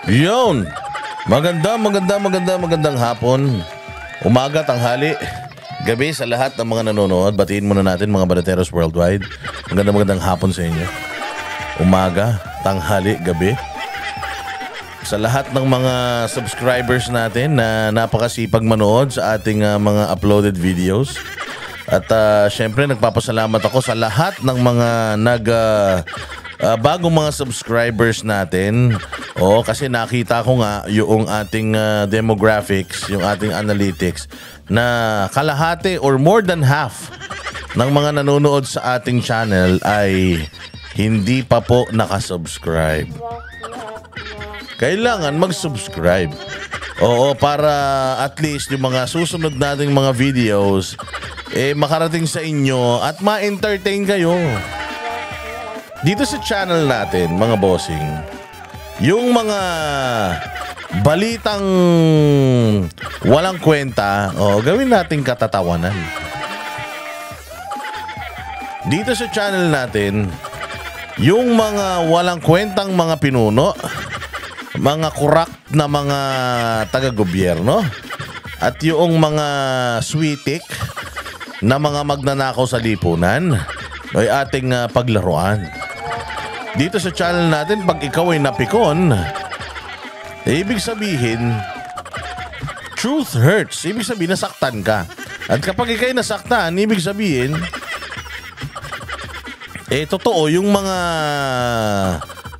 Yun. Magandang hapon. Umaga, tanghali, gabi sa lahat ng mga nanonood. Batiin muna natin mga Banateros worldwide. Magandang hapon sa inyo. Umaga, tanghali, gabi. Sa lahat ng mga subscribers natin na napakasipag manood sa ating mga uploaded videos. At syempre nagpapasalamat ako sa lahat ng mga bagong mga subscribers natin. Kasi nakita ko nga yung ating demographics, yung ating analytics na kalahati or more than half ng mga nanonood sa ating channel ay hindi pa po nakasubscribe. Kailangan mag-subscribe. Para at least yung mga susunod nating mga videos makarating sa inyo at ma-entertain kayo. Dito sa channel natin, mga bossing, yung mga balitang walang kwenta, gawin nating katatawanan. Dito sa channel natin, yung mga walang kwentang mga pinuno, mga kurak na mga taga-gobyerno, at yung mga switik na mga magnanakaw sa lipunan ay ating paglaruan. Dito sa channel natin, pag ikaw ay napikon, ibig sabihin, truth hurts. Ibig sabihin, nasaktan ka. At kapag ikaw ay nasaktan, ibig sabihin, totoo yung mga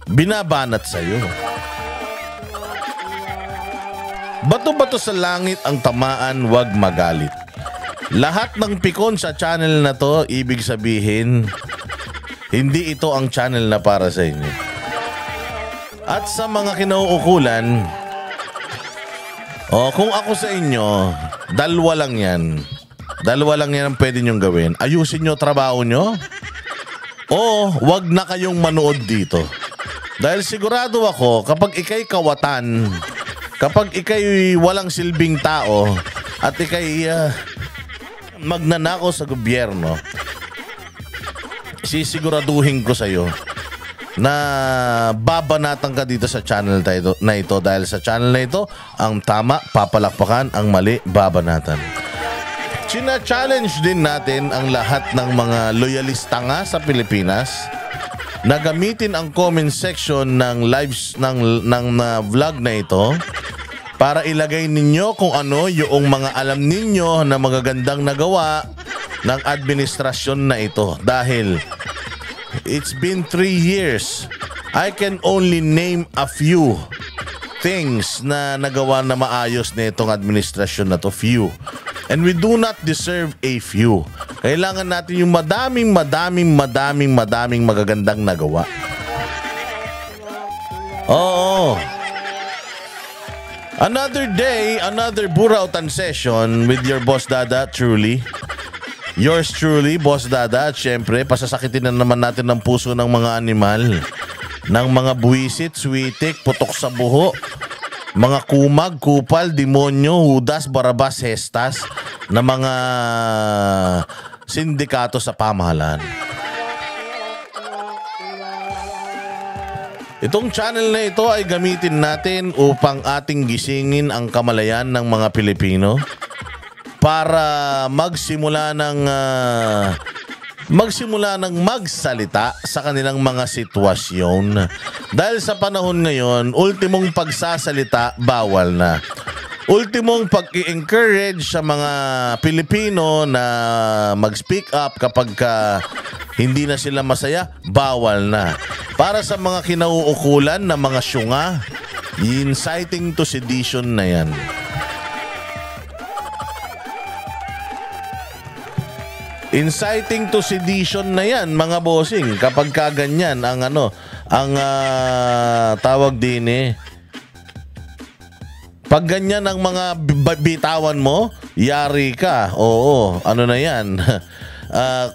binabanat sa'yo. Bato-bato sa langit ang tamaan, wag magalit. Lahat ng pikon sa channel na to, ibig sabihin, hindi ito ang channel na para sa inyo. At sa mga kinauukulan, kung ako sa inyo, dalawa lang yan. Dalawa lang yan ang pwede nyong gawin. Ayusin nyo trabaho nyo, wag na kayong manood dito. Dahil sigurado ako, kapag ikay kawatan, kapag ikay walang silbing tao, at ikay magnanakaw sa gobyerno, sisiguraduhin ko sa'yo na babanatan ka dito sa channel na ito. Dahil sa channel na ito, ang tama, papalakpakan, ang mali, babanatan. China-challenge din natin ang lahat ng mga loyalista nga sa Pilipinas na gamitin ang comment section ng lives ng vlog na ito para ilagay ninyo kung ano yung mga alam ninyo na magagandang nagawa ng administrasyon na ito. Dahil it's been 3 years. I can only name a few things na nagawa na maayos na itong administrasyon na to. Few. And we do not deserve a few. Kailangan natin yung madaming magagandang nagawa. Another day, another Burautan session with your boss Dada, truly. Yours truly, Boss Dada. At syempre, pasasakitin na naman natin ang puso ng mga animal. Ng mga buwisit, switik, putok sa buho, mga kumag, kupal, demonyo, hudas, barabas, hestas, na mga sindikato sa pamahalaan. Itong channel na ito ay gamitin natin upang ating gisingin ang kamalayan ng mga Pilipino para magsimula ng magsalita sa kanilang mga sitwasyon. Dahil sa panahon ngayon, ultimong pagsasalita bawal na. Ultimong pag-i-encourage sa mga Pilipino na mag-speak up kapag hindi na sila masaya, bawal na. Para sa mga kinauukulan na mga syunga, inciting to sedition na yan. Inciting to sedition na yan, mga bossing. Kapag kaganyan ang tawag din pag ganyan ang mga bitawan mo, yari ka. Oo, ano na yan?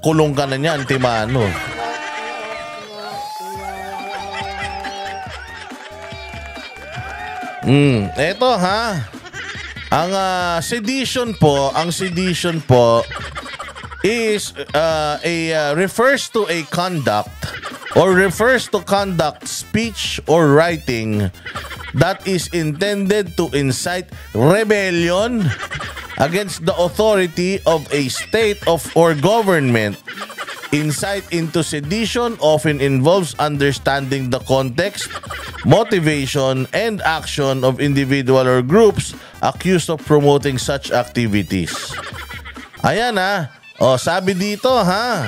Kulong ka na yan, timano. Eto ang sedition po is refers to a conduct or refers to conduct, speech or writing that is intended to incite rebellion against the authority of a state or government. Insight into sedition often involves understanding the context, motivation, and action of individual or groups accused of promoting such activities. Ayan ha. O, sabi dito ha.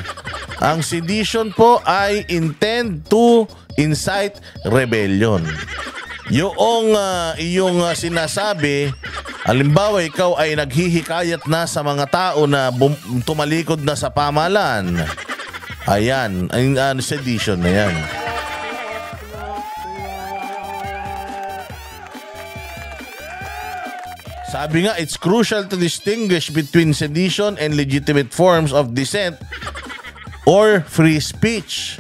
Ang sedition po ay intend to incite rebellion. Yung sinasabi, halimbawa ikaw ay naghihikayat na sa mga tao na tumalikod na sa pamahalaan. Ayan, ang sedition na yan. Sabi nga, it's crucial to distinguish between sedition and legitimate forms of dissent or free speech.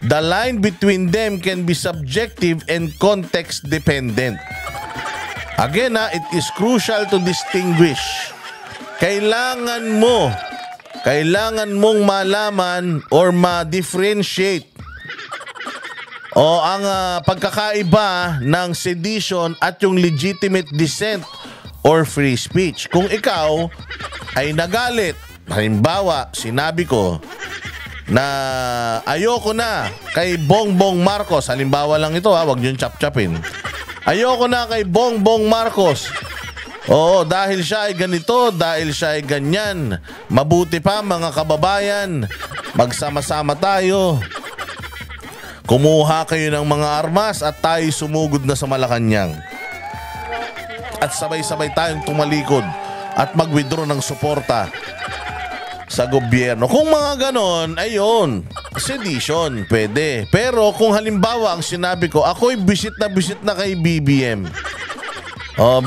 The line between them can be subjective and context dependent. Again, it is crucial to distinguish. Kailangan mong malaman or ma-differentiate ang pagkakaiba ng sedition at yung legitimate dissent or free speech. Kung ikaw ay nagalit, halimbawa, sinabi ko na ayoko na kay Bongbong Marcos, halimbawa lang ito wag niyong chap-chapin. Ayoko na kay Bongbong Marcos. Oo, dahil siya ay ganito, dahil siya ay ganyan. Mabuti pa mga kababayan, magsama-sama tayo. Kumuha kayo ng mga armas at tayo sumugod na sa Malacanang. At sabay-sabay tayong tumalikod at mag-withdraw ng suporta sa gobyerno. Kung mga ganon, ayun, sedition, pwede. Pero kung halimbawa ang sinabi ko, ako'y bisit na kay BBM.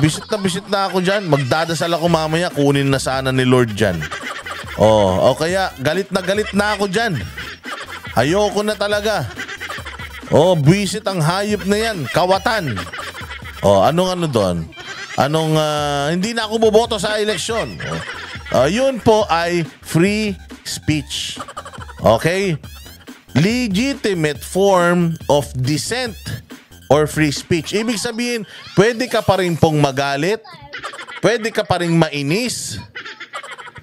Bisit na ako dyan. Magdadasal ako mamaya, kunin na sana ni Lord dyan. O kaya, galit na ako dyan. Ayoko na talaga. Bisit ang hayop na yan. Kawatan. Anong doon? Hindi na ako boboto sa eleksyon. Yun po ay free speech. Okay? Legitimate form of dissent or free speech. Ibig sabihin, pwede ka pa rin pong magalit, pwede ka pa rin mainis,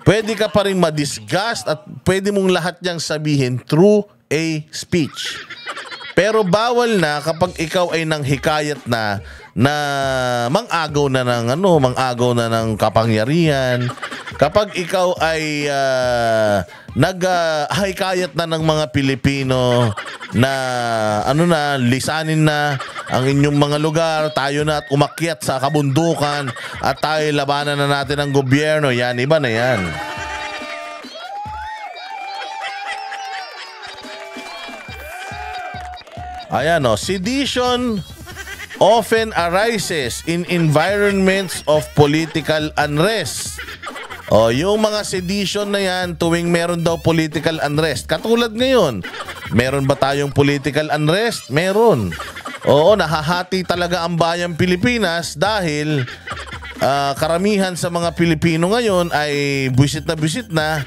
pwede ka pa rin ma-disgust, at pwede mong lahat niyang sabihin through a speech. Pero bawal na kapag ikaw ay nanghikayat na mang-agaw na ng kapangyarihan. Kapag ikaw ay naghikayat na ng mga Pilipino na lisanin na ang inyong mga lugar, tayo na at umakyat sa kabundukan at tayo labanan na natin ang gobyerno. Yan, iba na yan. Ayan sedition often arises in environments of political unrest. Yung mga sedition na yan tuwing meron daw political unrest. Katulad ngayon, meron ba tayong political unrest? Meron. Oo, nahahati talaga ang bayang Pilipinas dahil karamihan sa mga Pilipino ngayon ay buwisit na.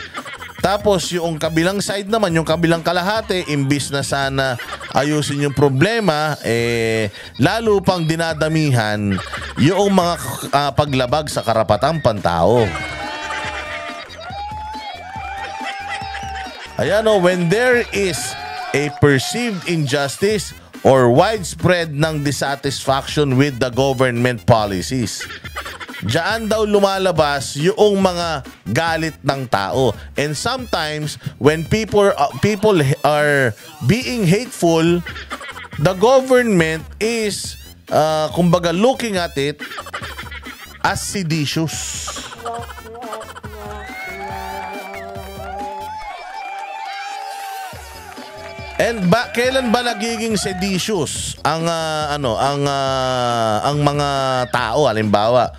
Tapos yung kabilang side naman, yung kabilang kalahati, imbis na sana ayusin yung problema, lalo pang dinadamihan yung mga paglabag sa karapatang pantao. Ayan when there is a perceived injustice or widespread ng dissatisfaction with the government policies, diyan daw lumalabas yung mga galit ng tao. And sometimes when people are being hateful, the government is kumbaga looking at it as seditious. And kailan ba nagiging seditious ang mga tao, halimbawa?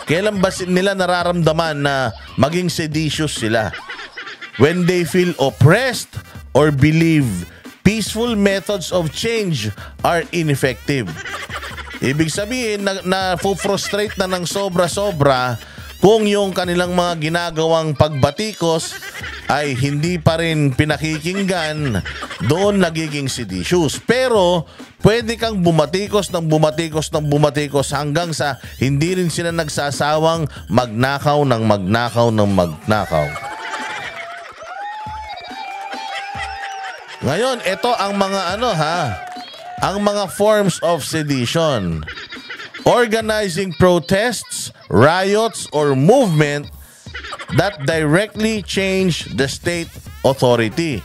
Kailan ba nila nararamdaman na maging seditious sila? When they feel oppressed or believe peaceful methods of change are ineffective. Ibig sabihin na frustrate na ng sobra-sobra kung yung kanilang mga ginagawang pagbatikos ay hindi pa rin pinakikinggan, doon nagiging seditious. Pero pwede kang bumatikos ng bumatikos ng bumatikos hanggang sa hindi rin sila nagsasawang magnakaw ng magnakaw ng magnakaw. Ngayon, ito ang mga ang mga forms of sedition. Organizing protests, riots, or movement that directly change the state authority.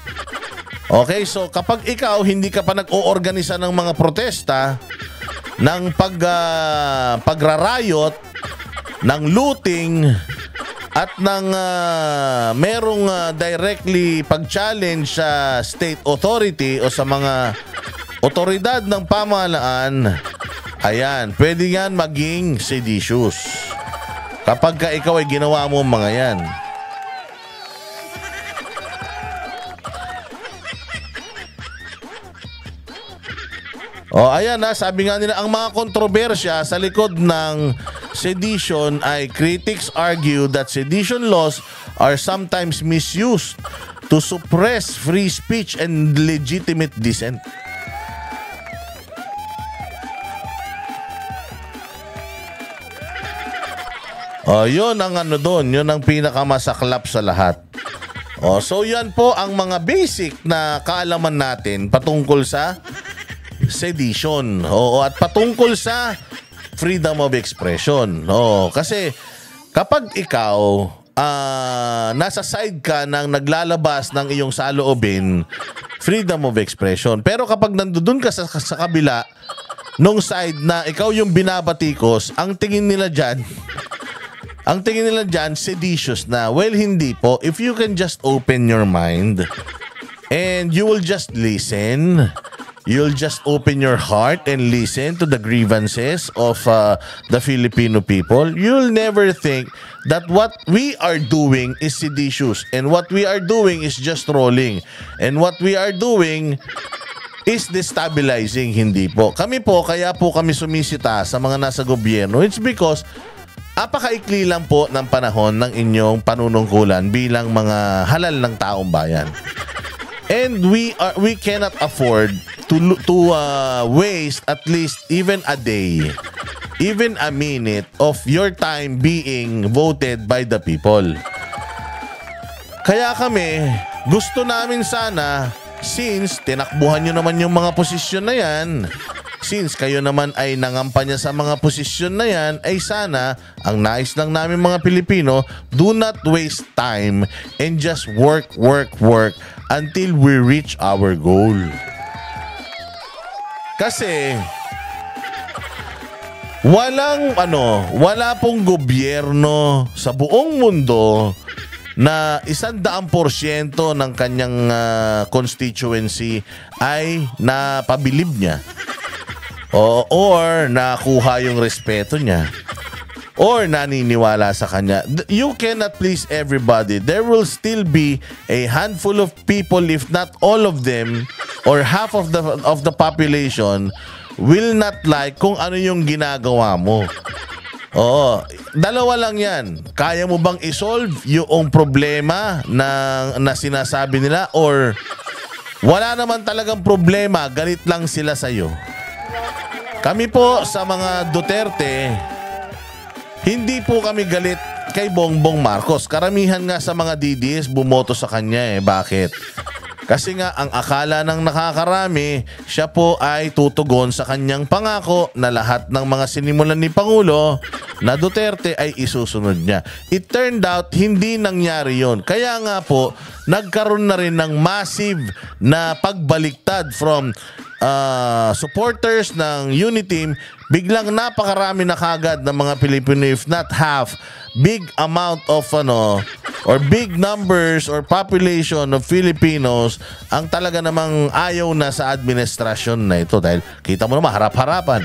Okay, so kapag ikaw hindi ka pa nag-oorganisa ng mga protesta, ng pagrarayot, ng looting, at ng merong directly pag-challenge sa state authority o sa mga otoridad ng pamahalaan, ayan, pwede yan maging seditious. Kapag ka ikaw ay ginawa mo mga yan. Ayan sabi nga nila, ang mga kontrobersya sa likod ng sedition ay critics argue that sedition laws are sometimes misused to suppress free speech and legitimate dissent. Yun ang doon, yun ang pinakamasaklap sa lahat. So yan po ang mga basic na kaalaman natin patungkol sa sedition. At patungkol sa freedom of expression. Kasi kapag ikaw nasa side ka ng naglalabas ng iyong saloobin, freedom of expression. Pero kapag nandoon ka sa kabila nung side na ikaw yung binabatikos, ang tingin nila dyan seditious na. Well, hindi po. If you can just open your mind and you will just listen, you'll just open your heart and listen to the grievances of the Filipino people, you'll never think that what we are doing is seditious and what we are doing is just rolling and what we are doing is destabilizing. Hindi po. Kami po, kaya po kami sumisita sa mga nasa gobyerno. It's because apakaikli lang po ng panahon ng inyong panunungkulan bilang mga halal ng taong bayan. And we cannot afford to waste at least even a day, even a minute of your time being voted by the people. Kaya kami, gusto namin sana, since tinakbuhan nyo naman yung mga posisyon na yan, since kayo naman ay nangampanya sa mga posisyon na yan, ay sana, ang nais lang namin mga Pilipino, do not waste time and just work until we reach our goal. Kasi, wala pong gobyerno sa buong mundo na 100% ng kanyang constituency ay napabilib niya. Or nakuha yung respeto niya or naniniwala sa kanya. You cannot please everybody. There will still be a handful of people, if not all of them or half of the population, will not like kung ano yung ginagawa mo. Dalawa lang yan. Kaya mo bang isolve yung problema na sinasabi nila, or wala naman talagang problema, galit lang sila sa'yo? Kami po sa mga Duterte, hindi po kami galit kay Bongbong Marcos. Karamihan nga sa mga DDS bumoto sa kanya. Bakit? Kasi nga ang akala ng nakakarami, siya po ay tutugon sa kanyang pangako na lahat ng mga sinimulan ni Pangulo na Duterte ay isusunod niya. It turned out hindi nangyari yon. Kaya nga po nagkaroon na rin ng massive na pagbaliktad from supporters ng Uniteam. Biglang napakarami na kagad ng mga Pilipino, if not half, big amount of or big numbers or population of Filipinos ang talaga namang ayaw na sa administrasyon na ito, dahil kita mo naman harap-harapan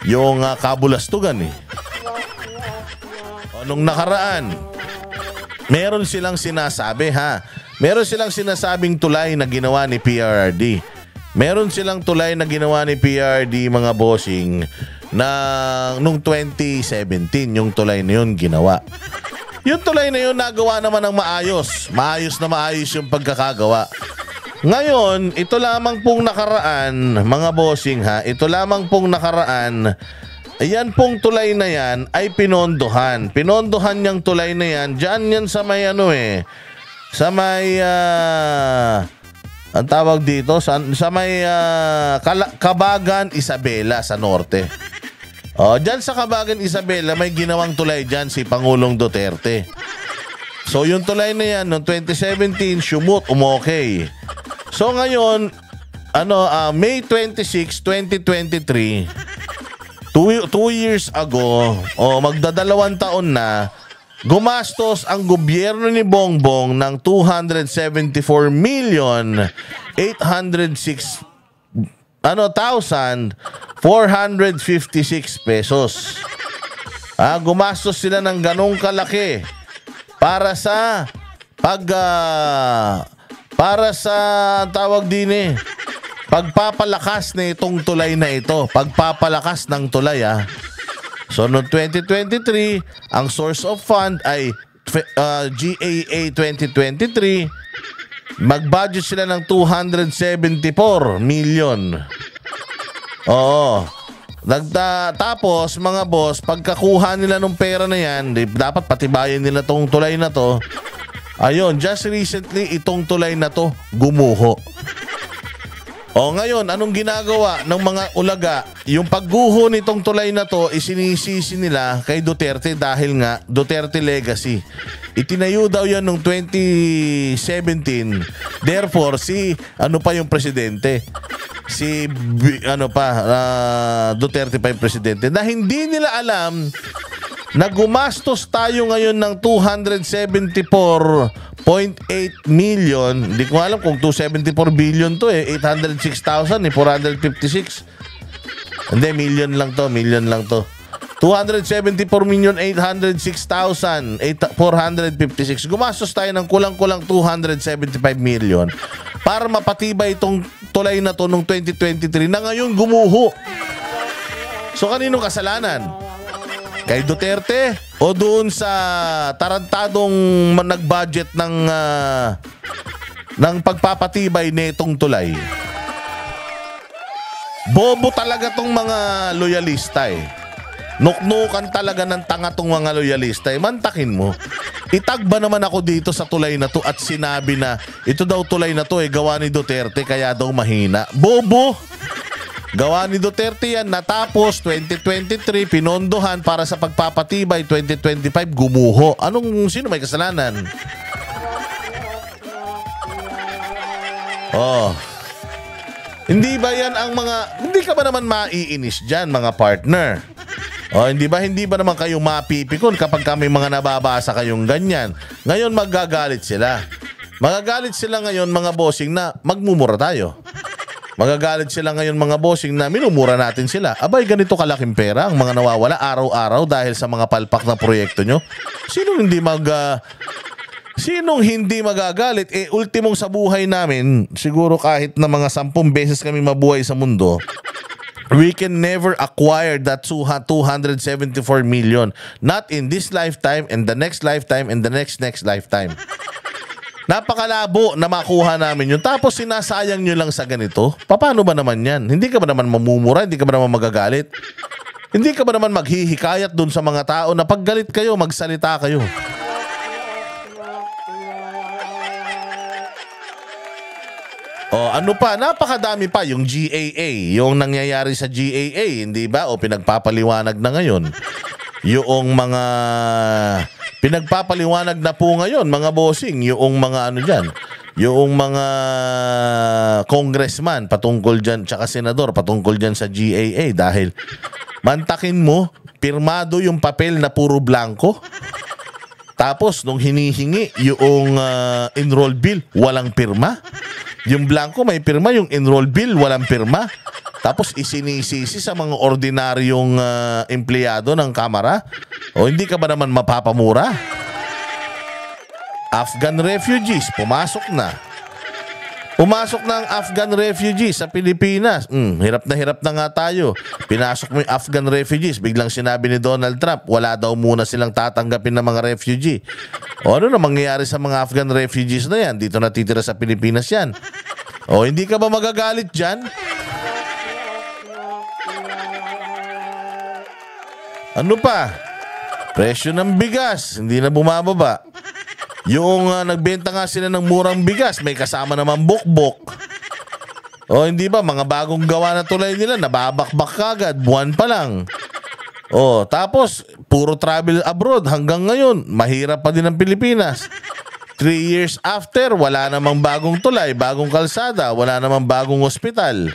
yung kabulastugan nung nakaraan. Meron silang sinasabi meron silang sinasabing tulay na ginawa ni PRRD. Meron silang tulay na ginawa ni PRRD, mga bossing, na nung 2017 yung tulay na yun ginawa. Yung tulay na yun, nagawa naman ng maayos. Maayos na maayos yung pagkakagawa. Ngayon, ito lamang pong nakaraan, mga bossing ha, ito lamang pong nakaraan, ayan pong tulay na yan ay pinondohan. Pinondohan niyang tulay na yan, dyan yan sa may sa may, ang tawag dito, sa may Cabagan, Isabela sa norte. Dyan sa Cabagan, Isabela, may ginawang tulay dyan si Pangulong Duterte. So yung tulay na yan, noong 2017, umokay. So ngayon, May 26, 2023, 2 years ago, magdadalawang taon na, gumastos ang gobyerno ni Bongbong ng 274,806,456 pesos. Gumastos sila ng ganong kalaki para sa tawag din pagpapalakas na itong tulay na ito. Pagpapalakas ng tulay So noong 2023, ang source of fund ay GAA 2023. Mag-budget sila ng 274 million. Tapos mga boss, pagkakuha nila ng pera na yan, dapat patibayin nila tong tulay na to. Ayun, just recently, itong tulay na to gumuho. Ngayon, anong ginagawa ng mga ulaga? Yung pagguho nitong tulay na to, isinisisi nila kay Duterte dahil nga Duterte legacy. Itinayo daw yan noong 2017. Therefore, yung presidente? Duterte pa yung presidente. Na hindi nila alam na gumastos tayo ngayon ng 274.8 million. Hindi ko alam kung 274 billion to 806,456. Hindi, million lang to. 274,806,456. Gumastos tayo ng kulang-kulang 275 million para mapatibay itong tulay na to noong 2023 na ngayon gumuho. So kaninong kasalanan? Kay Duterte o doon sa tarantadong nag-budget ng pagpapatibay nitong tulay? Bobo talaga tong mga loyalista Nuknukan talaga ng tanga tong mga loyalista Mantakin mo. Itagba naman ako dito sa tulay na to at sinabi na ito daw tulay na to gawa ni Duterte kaya daw mahina. Bobo! Gawa ni Duterte yan, natapos 2023, pinondohan para sa pagpapatibay, 2025, gumuho. Sino may kasalanan? Hindi ba yan ang hindi ka ba naman maiinis dyan, mga partner? Hindi ba naman kayo mapipikon kapag kami mga nababasa kayong ganyan? Ngayon magagalit sila. Magagalit sila ngayon, mga bossing, na magmumura tayo. Magagalit sila ngayon, mga bossing, na minumura natin sila. Abay, ganito kalaking pera ang mga nawawala araw-araw dahil sa mga palpak na proyekto nyo. Sinong hindi magagalit? Ultimong sa buhay namin, siguro kahit na mga 10 beses kami mabuhay sa mundo, we can never acquire that 274 million. Not in this lifetime, and the next lifetime, and the next lifetime. Napakalabo na makuha namin yun. Tapos sinasayang nyo lang sa ganito. Paano ba naman yan? Hindi ka ba naman mamumura? Hindi ka ba naman magagalit? Hindi ka ba naman maghihikayat dun sa mga tao na paggalit kayo, magsalita kayo? Napakadami pa yung GAA, yung nangyayari sa GAA, hindi ba? Pinagpapaliwanag na ngayon. Yung mga pinagpapaliwanag na po ngayon, mga bossing, yung mga yung mga congressman patungkol dyan, tsaka senador patungkol dyan sa GAA dahil mantakin mo, pirmado yung papel na puro blanco. Tapos nung hinihingi yung enroll bill, walang pirma. Yung blanco may pirma, yung enroll bill walang pirma. Tapos isinisisi sa mga ordinaryong empleyado ng Kamara. Hindi ka ba naman mapapamura? Afghan refugees, pumasok na. Pumasok ng Afghan refugees sa Pilipinas. Hirap na nga tayo. Pinasok mo yung Afghan refugees. Biglang sinabi ni Donald Trump, wala daw muna silang tatanggapin ng mga refugee. O ano na mangyayari sa mga Afghan refugees na yan? Dito natitira sa Pilipinas yan. O hindi ka ba magagalit dyan? Ano pa? Presyo ng bigas, hindi na bumababa. Yung nagbenta nga sila ng murang bigas, may kasama naman bukbok. O hindi ba, mga bagong gawa na tulay nila, nababakbak kagad, buwan pa lang. O tapos, puro travel abroad hanggang ngayon, mahirap pa din ang Pilipinas. 3 years after, wala namang bagong tulay, bagong kalsada, wala namang bagong ospital.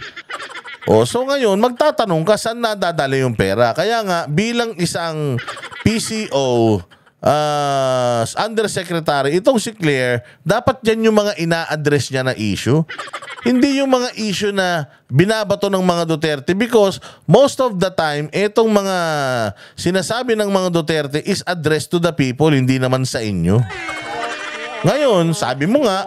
O so ngayon, magtatanong ka saan nadadala yung pera. Kaya nga, bilang isang PCO, Undersecretary, itong si Claire, dapat yan yung mga ina-address niya na issue. Hindi yung mga issue na binabato ng mga Duterte because most of the time, itong mga sinasabi ng mga Duterte is addressed to the people, hindi naman sa inyo. Ngayon, sabi mo nga,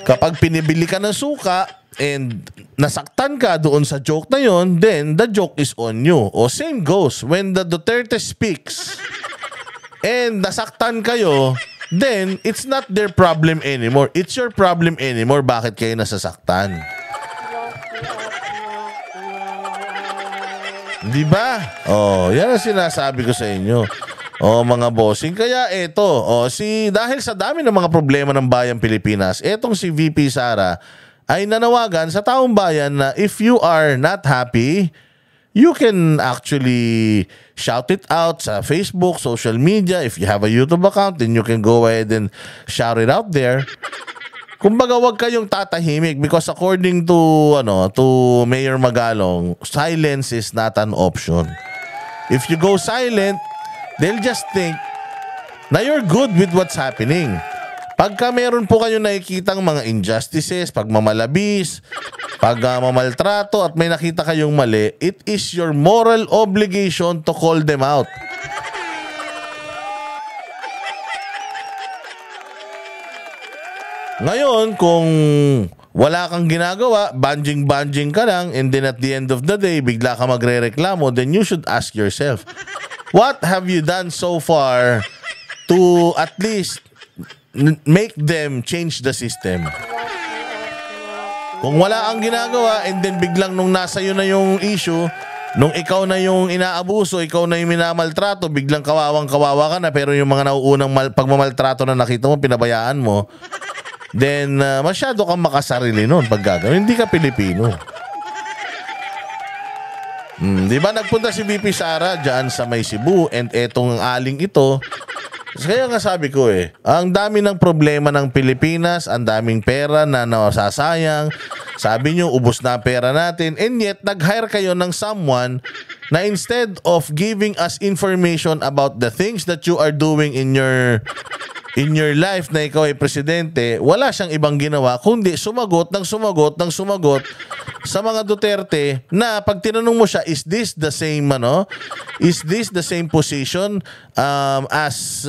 kapag pinibili ka ng suka and nasaktan ka doon sa joke na yon, then the joke is on you. O same goes when the Duterte speaks and nasaktan kayo, then it's not their problem anymore. It's your problem anymore. Bakit kayo nasasaktan? Di ba? Oh, yan ang sinasabi ko sa inyo. Oh, mga bossing. Kaya eto, dahil sa dami ng mga problema ng bayang Pilipinas, etong si VP Sara ay nanawagan sa taong bayan na if you are not happy, you can actually shout it out sa Facebook, social media. If you have a YouTube account, then you can go ahead and shout it out there. Kumbaga, wag kayong tatahimik because according to Mayor Magalong, silence is not an option. If you go silent, they'll just think na you're good with what's happening. Pagka meron po kayo nakikitang mga injustices, pagmamalabis, pagmamaltrato at may nakita kayong mali, it is your moral obligation to call them out. Ngayon, kung wala kang ginagawa, banjing-banjing ka lang, and then at the end of the day, bigla ka magre-reklamo, then you should ask yourself, what have you done so far to at least make them change the system? Kung wala ang ginagawa and then biglang nung nasa iyo na yung issue, nung ikaw na yung inaabuso, ikaw na yung minamaltrato, biglang kawawang-kawawa ka na pero yung mga nauunang pagmamaltrato na nakita mo, pinabayaan mo, then masyado kang makasarili nun pag gagawin. Hindi ka Pilipino. Di ba nagpunta si VP Sara dyan sa may Cebu and etong aling ito, kaya nga sabi ko ang dami ng problema ng Pilipinas, ang daming pera na nasasayang. Sabi nyo, ubos na pera natin. And yet, nag-hire kayo ng someone na instead of giving us information about the things that you are doing in your life na ikaw ay presidente, wala siyang ibang ginawa kundi sumagot sa mga Duterte na pag tinanong mo siya, is this the same position as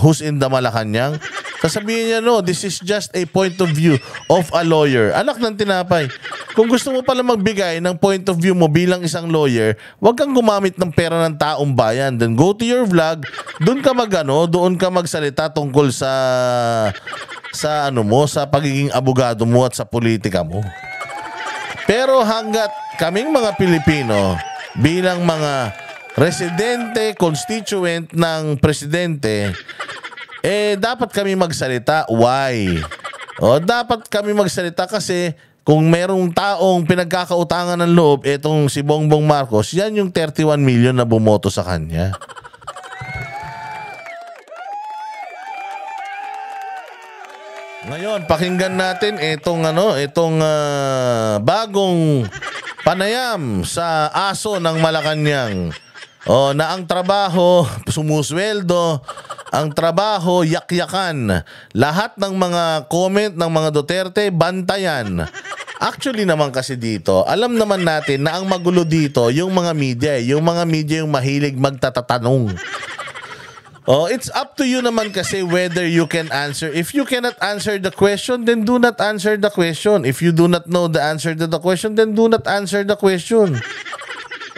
who's in the Malacanang? Sasabihin niya, no, this is just a point of view of a lawyer. Anak ng tinapay. Kung gusto mo pala magbigay ng point of view mo bilang isang lawyer, wag kang gumamit ng pera ng taong bayan. Then go to your vlog, doon ka magsalita tungkol sa pagiging abogado mo at sa politika mo. Pero hanggat kaming mga Pilipino bilang mga residente, constituent ng presidente, dapat kami magsalita. Why? Dapat kami magsalita kasi kung merong taong pinagkakautangan ng loob, etong si Bongbong Marcos, yan yung 31 million na bumoto sa kanya. Ngayon, pakinggan natin itong bagong panayam sa aso ng Malacanang. Na ang trabaho sumusweldo, ang trabaho yakyakan. Lahat ng mga comment ng mga Duterte bantayan. Actually naman kasi dito, alam naman natin na ang magulo dito yung mga media, yung mahilig magtatatanong. Oh, it's up to you naman kasi whether you can answer. If you cannot answer the question, then do not answer the question. If you do not know the answer to the question, then do not answer the question.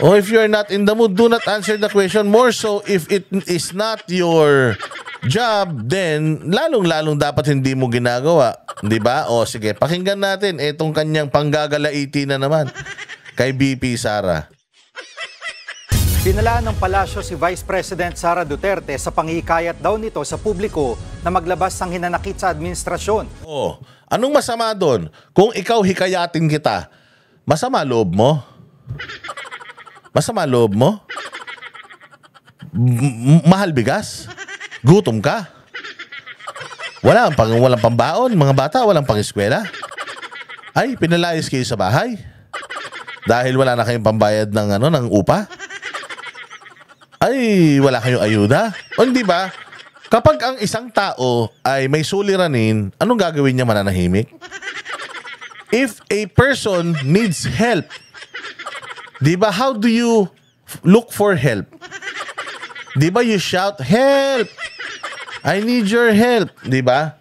Or if you are not in the mood, do not answer the question. More so, if it is not your job, then lalong-lalong dapat hindi mo ginagawa. Di ba? O sige, pakinggan natin itong kanyang panggagalaiti na naman kay BP Sara. Pinalaan ng palasyo si Vice President Sara Duterte sa panghihikayat daw nito sa publiko na maglabas ng hinanakit sa administrasyon. Oh, anong masama doon? Kung ikaw hikayatin kita, masama loob mo? Masama loob mo? Mahal bigas? Gutom ka? Walang pambaon, mga bata, walang pang-eskwela? Ay, pinalayas kayo sa bahay? Dahil wala na kayong pambayad ng upa? Ay, wala kayong ayuda? O hindi ba? Kapag ang isang tao ay may suliranin, anong gagawin niya, mananahimik? If a person needs help, di ba, how do you look for help? Di ba you shout, help! I need your help. Di ba?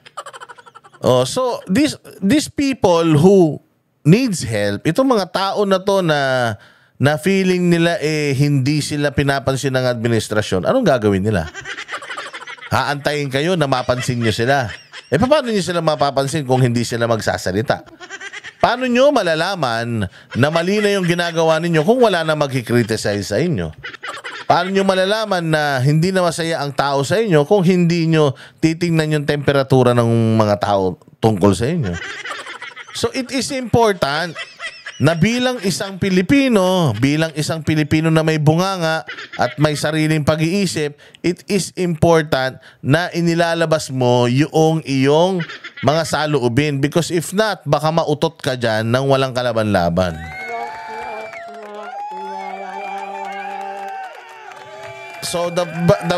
Oh, so, these people who needs help, itong mga tao na to na feeling nila hindi sila pinapansin ng administrasyon, anong gagawin nila? Haantayin kayo na mapansin nyo sila. Paano nyo sila mapapansin kung hindi sila magsasalita? Paano nyo malalaman na mali na yung ginagawa ninyo kung wala na magkikriticize sa inyo? Paano nyo malalaman na hindi na masaya ang tao sa inyo kung hindi nyo titingnan yung temperatura ng mga tao tungkol sa inyo? So it is important na bilang isang Pilipino na may bunganga at may sariling pag-iisip, it is important na inilalabas mo yung iyong mga saloobin. Because if not, baka mautot ka dyan nang walang kalaban-laban. So the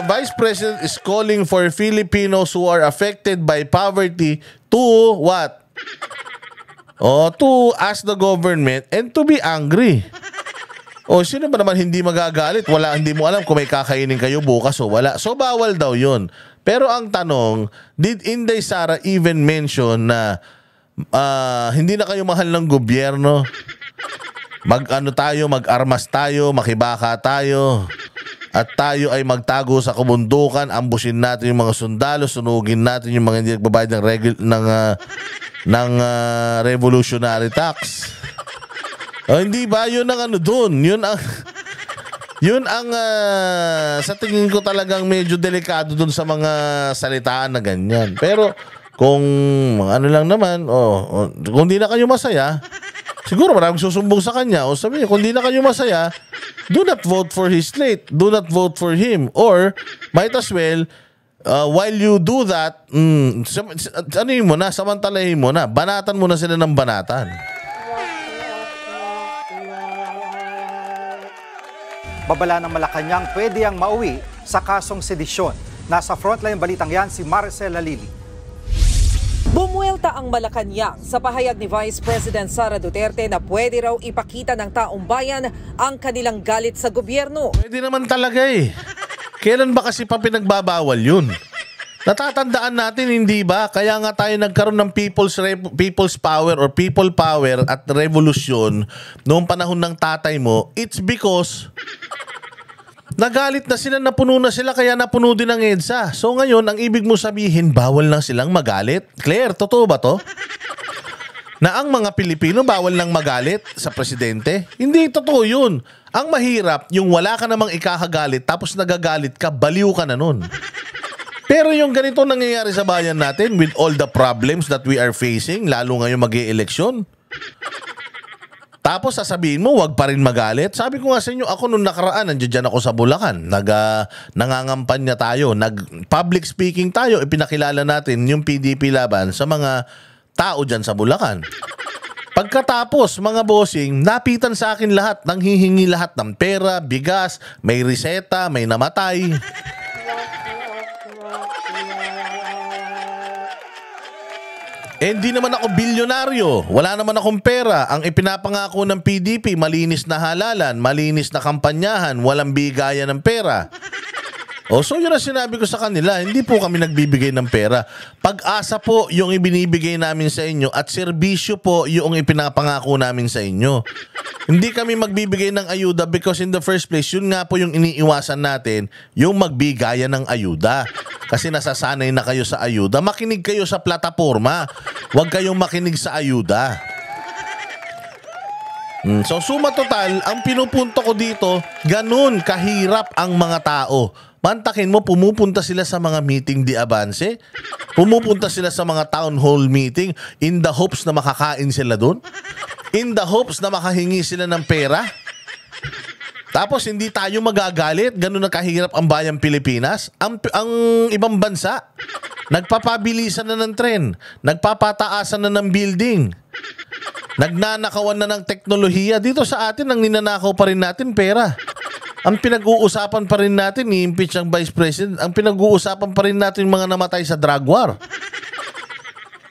Vice President is calling for Filipinos who are affected by poverty to what? To ask the government and to be angry. Sino ba naman hindi magagalit? Hindi mo alam kung may kakainin kayo bukas o wala. So, bawal daw yun. Pero ang tanong, did Inday Sara even mention na hindi na kayo mahal ng gobyerno? Mag-armas tayo, makibaka tayo, at tayo ay magtago sa kabundukan, ambusin natin yung mga sundalo, sunugin natin yung mga hindi nagbabayad ng revolutionary tax. Hindi ba? Yun ang dun. Yun ang sa tingin ko talagang medyo delikado dun sa mga salitaan na ganyan. Pero kung lang naman, kung di na kayo masaya, siguro maraming susumbong sa kanya. O sabi niya, kung di na kayo masaya, do not vote for his slate. Do not vote for him. Or might as well, while you do that, samantalahin mo na, banatan mo na sila ng banatan. Babala ng Malacanang pwede ang mauwi sa kasong sedisyon. Nasa frontline balitang yan si Maricela Lili. Bumuelta ang Malacanang sa pahayag ni Vice President Sara Duterte na pwede raw ipakita ng taong bayan ang kanilang galit sa gobyerno. Pwede naman talaga Kailan ba kasi pa pinagbabawal yun? Natatandaan natin, hindi ba? Kaya nga tayo nagkaroon ng people's power or people power at revolusyon noong panahon ng tatay mo. It's because nagalit na sila, napuno na sila, kaya napuno din ang EDSA. So ngayon, ang ibig mo sabihin, bawal lang silang magalit? Claire, totoo ba to? Na ang mga Pilipino bawal lang magalit sa presidente? Hindi totoo yun. Ang mahirap, yung wala ka namang ikakagalit tapos nagagalit ka, baliw ka na nun. Pero yung ganito nangyayari sa bayan natin with all the problems that we are facing, lalo ngayon mag-e-eleksyon. Tapos sasabihin mo, wag pa rin magalit. Sabi ko nga sa inyo, ako nung nakaraan, nandiyan ako sa Bulacan. Nangangampanya tayo, nag-public speaking tayo, ipinakilala natin yung PDP laban sa mga tao dyan sa Bulacan. Pagkatapos, mga bossing, napitan sa akin lahat, nanghihingi lahat ng pera, bigas, may reseta, may namatay. Hindi naman ako bilyonaryo, wala naman akong pera. Ang ipinapangako ng PDP, malinis na halalan, malinis na kampanyahan, walang bigayan ng pera. So yun ang sinabi ko sa kanila, hindi po kami nagbibigay ng pera. Pag-asa po yung ibinibigay namin sa inyo at serbisyo po yung ipinapangako namin sa inyo. Hindi kami magbibigay ng ayuda because in the first place, yun nga po yung iniiwasan natin, yung magbigayan ng ayuda. Kasi nasasanay na kayo sa ayuda. Makinig kayo sa plataforma. Huwag kayong makinig sa ayuda. So suma total, ang pinupunto ko dito, ganun kahirap ang mga tao. Mantakin mo, pumupunta sila sa mga meeting di avance, pumupunta sila sa mga town hall meeting in the hopes na makakain sila doon, in the hopes na makahingi sila ng pera. Tapos hindi tayo magagalit, ganun na kahirap ang bayang Pilipinas. Ang ibang bansa, nagpapabilisan na ng tren, nagpapataasan na ng building, nagnanakawan na ng teknolohiya. Dito sa atin, ang ninanakaw pa rin natin pera. Ang pinag-uusapan pa rin natin, i-impeach ang Vice President. Ang pinag-uusapan pa rin natin yung mga namatay sa drug war.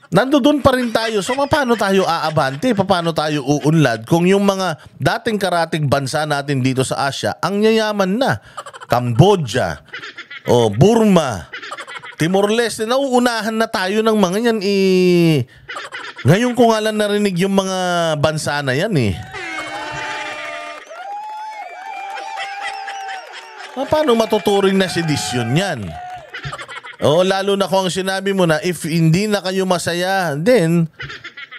Nandoon pa rin tayo. So, paano tayo aabante? Paano tayo uunlad? Kung yung mga dating karating bansa natin dito sa Asia, ang yayaman na. Cambodia, Burma, Timor-Leste, nauunahan na tayo ng mga yan. Ngayon ko nga lang narinig yung mga bansa na yan eh. Paano matuturing na sedisyon yan? Lalo na kung sinabi mo na if hindi na kayo masaya, then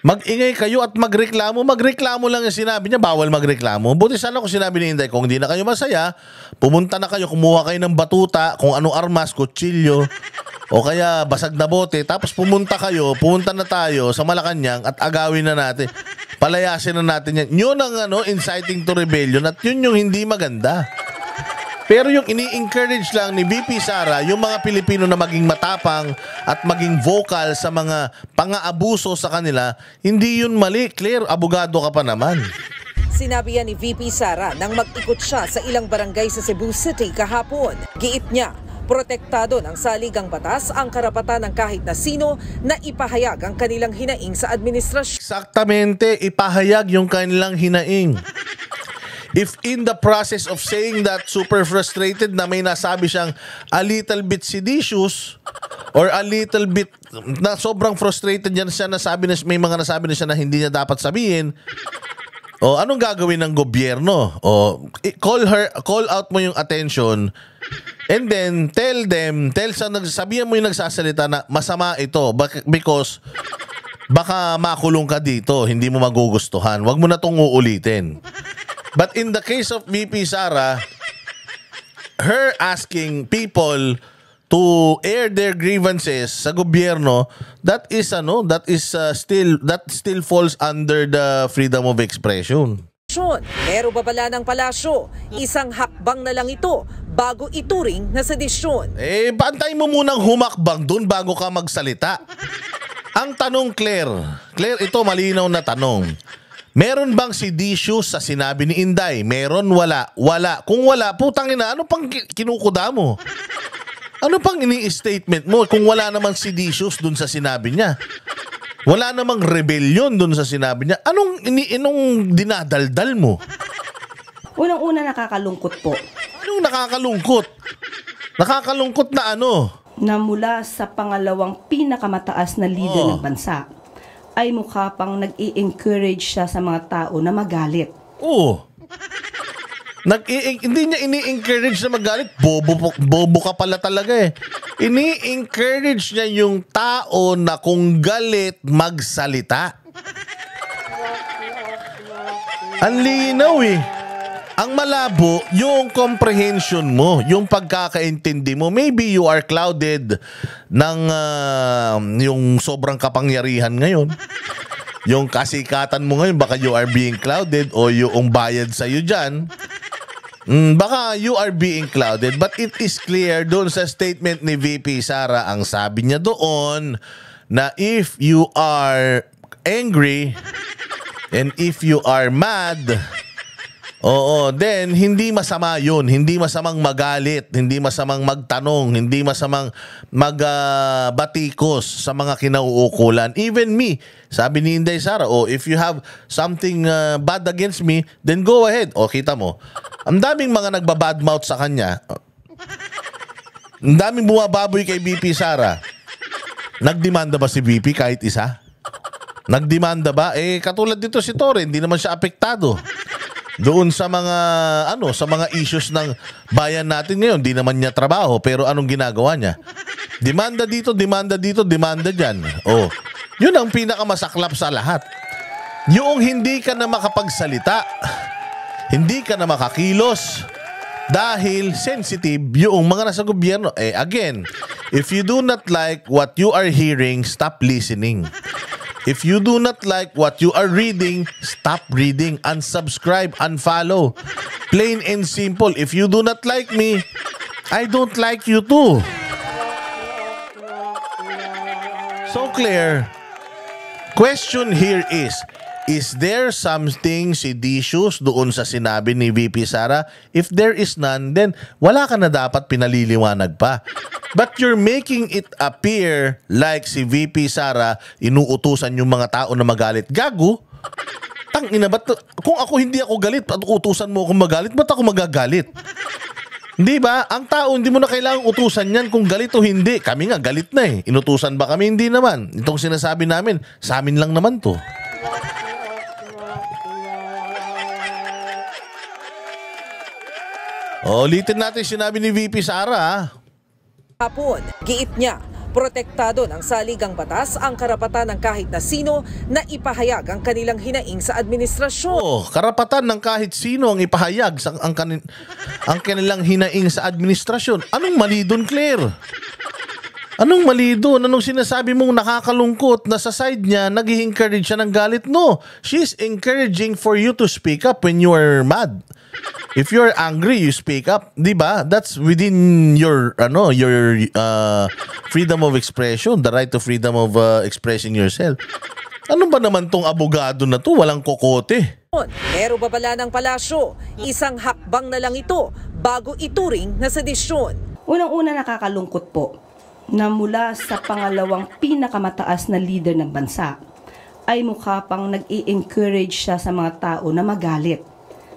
mag-ingay kayo at magreklamo. Magreklamo lang yung sinabi niya, bawal magreklamo. Buti sana kung sinabi ni Inday, kung hindi na kayo masaya, pumunta na kayo, kumuha kayo ng batuta, kung anong armas, kutsilyo, o kaya basag na bote, tapos pumunta na tayo sa Malacanang at agawin na natin. Palayasin na natin yan. Yun ang inciting to rebellion at yun yung hindi maganda. Pero yung ini-encourage lang ni VP Sara, yung mga Pilipino na maging matapang at maging vocal sa mga pang-aabuso sa kanila, hindi yun mali. Claire, abogado ka pa naman. Sinabi yan ni VP Sara nang mag-ikot siya sa ilang barangay sa Cebu City kahapon. Giit niya, protektado ng saligang batas ang karapatan ng kahit na sino na ipahayag ang kanilang hinaing sa administrasyon. Eksaktamente, ipahayag yung kanilang hinaing. If in the process of saying that super frustrated na may nasabi siyang a little bit seditious or a little bit na sobrang frustrated yan siya, may mga nasabi na siya na hindi niya dapat sabihin, anong gagawin ng gobyerno? Call out mo yung attention and then sabihan mo yung nagsasalita na masama ito because baka makulong ka dito, hindi mo magugustuhan. Huwag mo na itong uulitin. But in the case of VP Sara, her asking people to air their grievances sa gobyerno, that still falls under the freedom of expression. Pero babala ng palasyo, isang hakbang na lang ito bago ituring na sedisyon. Bantay mo munang humakbang dun bago ka magsalita. Ang tanong, Claire, ito malinaw na tanong. Meron bang seditious sa sinabi ni Inday? Meron, wala? Wala. Kung wala, putang ina, ano pang kinukuda mo? Ano pang ini-statement mo kung wala namang seditious dun sa sinabi niya? Wala namang rebellion dun sa sinabi niya. Anong dinadaldal mo? Unang-una, nakakalungkot po. Anong nakakalungkot? Nakakalungkot na ano? Na mula sa pangalawang pinakamataas na leader ng bansa, ay mukha pang nag-i-encourage siya sa mga tao na magalit. Oo. Hindi niya ini-encourage na magalit. Bobo ka pala talaga eh. Ini-encourage niya yung tao na kung galit, magsalita. Ang linaw eh. Ang malabo, yung comprehension mo, yung pagkakaintindi mo. Maybe you are clouded ng yung sobrang kapangyarihan ngayon. Yung kasikatan mo ngayon, baka you are being clouded o yung bayad sa'yo dyan. Baka you are being clouded. But it is clear doon sa statement ni VP Sara, ang sabi niya doon na if you are angry and if you are mad, then hindi masama yun. Hindi masamang magalit, hindi masamang magtanong, hindi masamang magbatikos sa mga kinauukulan. Even me, sabi ni Inday Sara, if you have something bad against me, then go ahead. Kita mo, ang daming mga nagbabadmouth sa kanya. Ang daming bumababoy kay VP Sara. Nagdemanda ba si VP kahit isa? Nagdemanda ba? Katulad dito si Torre, hindi naman siya apektado. Doon sa mga sa mga issues ng bayan natin ngayon, hindi naman niya trabaho, pero anong ginagawa niya? Demanda dito, demanda diyan. Oh, yun ang pinakamasaklap sa lahat. Yung hindi ka na makapagsalita, hindi ka na makakilos dahil sensitive yung mga nasa gobyerno. Again, if you do not like what you are hearing, stop listening. If you do not like what you are reading, stop reading, unsubscribe, unfollow. Plain and simple. If you do not like me, I don't like you too. So clear. Question here is there something seditious doon sa sinabi ni VP Sara? If there is none, then wala ka na dapat pinaliliwanag pa. But you're making it appear like si VP Sara inuutusan yung mga tao na magalit. Gago? Tangina, kung ako hindi ako galit at utusan mo akong magalit, ba't ako magagalit? Hindi ba? Ang tao, hindi mo na kailangang utusan yan kung galit o hindi. Kami nga, galit na eh. Inutusan ba kami? Hindi naman. Itong sinasabi namin, sa amin lang naman to. Ulitin natin sinabi ni VP Sara. Hapon, giit niya, protektado ng saligang batas ang karapatan ng kahit na sino na ipahayag ang kanilang hinaing sa administrasyon. Karapatan ng kahit sino ang ipahayag ang kanilang hinaing sa administrasyon. Anong mali doon, Claire? Anong mali doon? Anong sinasabi mong nakakalungkot na sa side niya nag-i-encourage siya ng galit? No, she's encouraging for you to speak up when you are mad. If you're angry, you speak up, 'di ba? That's within your freedom of expression, the right to freedom of expressing yourself. Ano ba naman tong abogado na to? Walang kokote. Pero babala ng palasyo, isang hakbang na lang ito bago ituring na sedisyon. Unang-una, nakakalungkot po na mula sa pangalawang pinakamataas na leader ng bansa ay mukha pang nag-i-encourage siya sa mga tao na magalit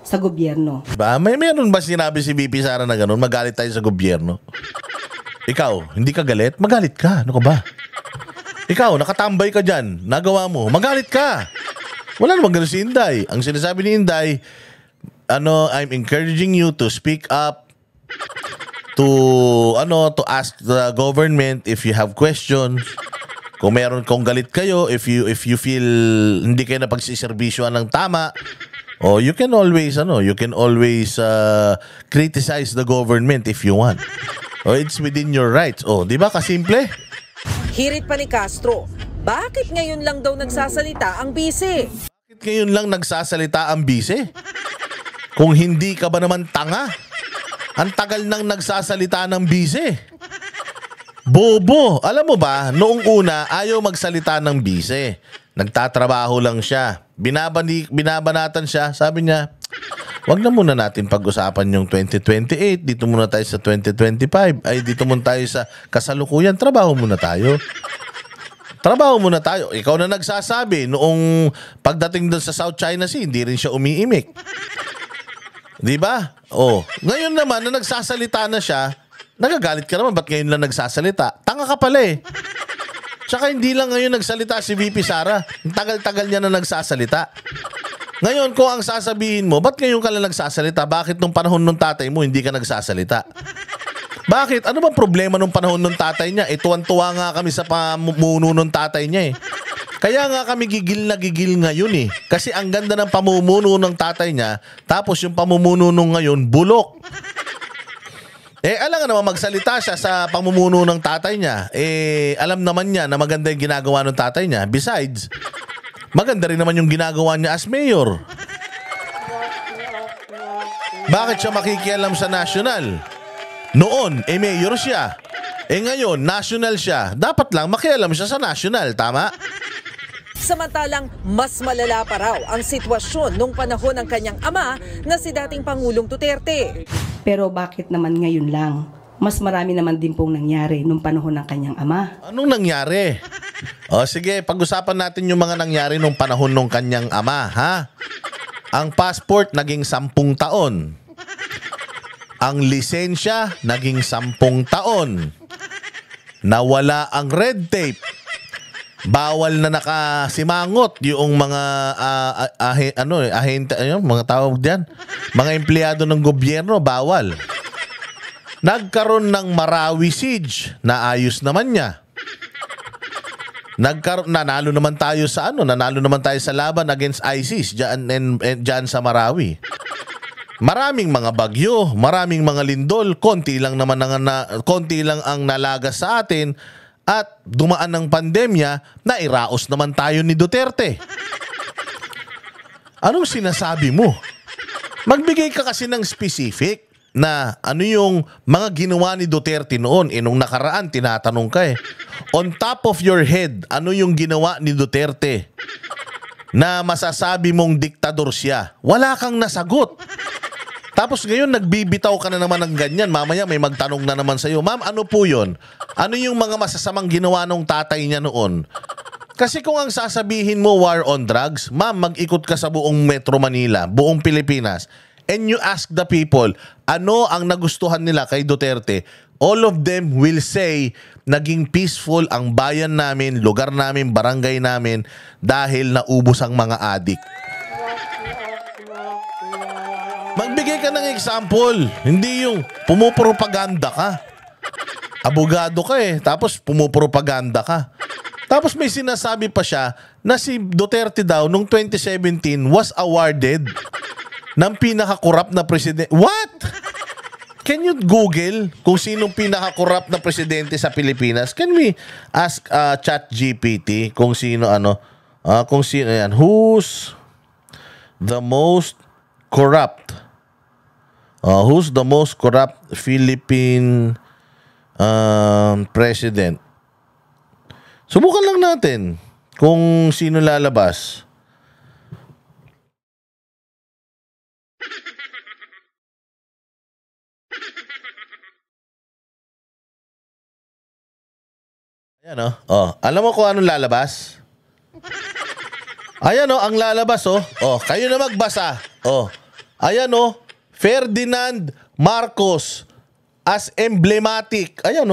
sa gobyerno. Meron ba sinabi si VP Sara na gano'n? Magalit tayo sa gobyerno? Ikaw, hindi ka galit? Magalit ka. Ano ka ba? Ikaw, nakatambay ka dyan. Nagawa mo. Magalit ka. Wala namang gano'n si Inday. Ang sinasabi ni Inday, I'm encouraging you to speak up, to ask the government if you have questions. Kung galit kayo, if you feel hindi kayo na pagsiservisyoan ng tama, you can always criticize the government if you want. It's within your rights. Di ba kasimple? Hirit pa ni Castro, bakit ngayon lang daw nagsasalita ang bise? Bakit ngayon lang nagsasalita ang bise? Kung hindi ka ba naman tanga? Ang tagal nang nagsasalita ng bise. Bobo. Alam mo ba, noong una ayaw magsalita ng bise. Nagtatrabaho lang siya. Binabanatan siya. Sabi niya, wag na muna natin pag-usapan yung 2028. Dito muna tayo sa 2025. Dito muna tayo sa kasalukuyan. Trabaho muna tayo. Ikaw na nagsasabi. Noong pagdating doon sa South China Sea, hindi rin siya umiimik. Di ba? Ngayon naman na nagsasalita na siya, nagagalit ka naman. Ba't ngayon lang nagsasalita? Tanga ka pala eh. Tsaka hindi lang ngayon nagsalita si VP Sara. Tagal-tagal niya na nagsasalita. Ngayon, kung ang sasabihin mo, ba't ngayon ka lang nagsasalita? Bakit nung panahon nung tatay mo, hindi ka nagsasalita? Bakit? Ano bang problema nung panahon nung tatay niya? Tuwan-tuwa nga kami sa pamumuno nung tatay niya eh. Kaya nga kami gigil na gigil ngayon eh. Kasi ang ganda ng pamumuno ng tatay niya, tapos yung pamumuno nung ngayon, bulok. Alam nga naman magsalita siya sa pamumuno ng tatay niya. Alam naman niya na maganda yung ginagawa ng tatay niya. Besides, maganda rin naman yung ginagawa niya as mayor. Bakit siya makikialam sa national? Noon, mayor siya. Ngayon, national siya. Dapat lang makialam siya sa national, tama? Samantalang mas malala pa raw ang sitwasyon nung panahon ng kanyang ama na si dating Pangulong Duterte. Pero bakit naman ngayon lang? Mas marami naman din pong nangyari nung panahon ng kanyang ama. Anong nangyari? Sige, pag-usapan natin yung mga nangyari nung panahon ng kanyang ama, ha? Ang passport naging 10 taon. Ang lisensya naging 10 taon. Nawala ang red tape. Bawal na nakasimangot yung mga ahente, mga tawag diyan, mga empleyado ng gobyerno, bawal. Nagkaroon ng Marawi siege, naayos naman niya. Nanalo naman tayo sa laban against ISIS diyan sa Marawi. Maraming mga bagyo, maraming mga lindol, konti lang ang nalagas sa atin at dumaan ng pandemya, nairaos naman tayo ni Duterte. Anong sinasabi mo? Magbigay ka kasi ng specific na ano yung mga ginawa ni Duterte noon. Nung nakaraan, tinatanong ka eh. On top of your head, ano yung ginawa ni Duterte na masasabi mong diktador siya? Wala kang nasagot. Tapos ngayon, nagbibitaw ka na naman ng ganyan. Mamaya may magtanong na naman sa'yo, ma'am, ano po yun? Ano yung mga masasamang ginawa ng tatay niya noon? Kasi kung ang sasabihin mo war on drugs, ma'am, mag-ikot ka sa buong Metro Manila, buong Pilipinas, and you ask the people, ano ang nagustuhan nila kay Duterte? All of them will say, naging peaceful ang bayan namin, lugar namin, barangay namin, dahil naubos ang mga adik. Magbigay ka ng example. Hindi yung pumupropaganda ka. Abogado ka eh. Tapos pumupropaganda ka. Tapos may sinasabi pa siya na si Duterte daw noong 2017 was awarded ng pinaka-corrupt na presidente. What? Can you Google kung sinong pinaka-corrupt na presidente sa Pilipinas? Can we ask ChatGPT kung sino kung sino yan? Who's the most corrupt? Who's the most corrupt Philippine president? Subukan lang natin kung sino lalabas. Ayan alam mo kung anong lalabas? Ayan ang lalabas kayo na magbasa. Ayan Ferdinand Marcos as emblematic. Ayan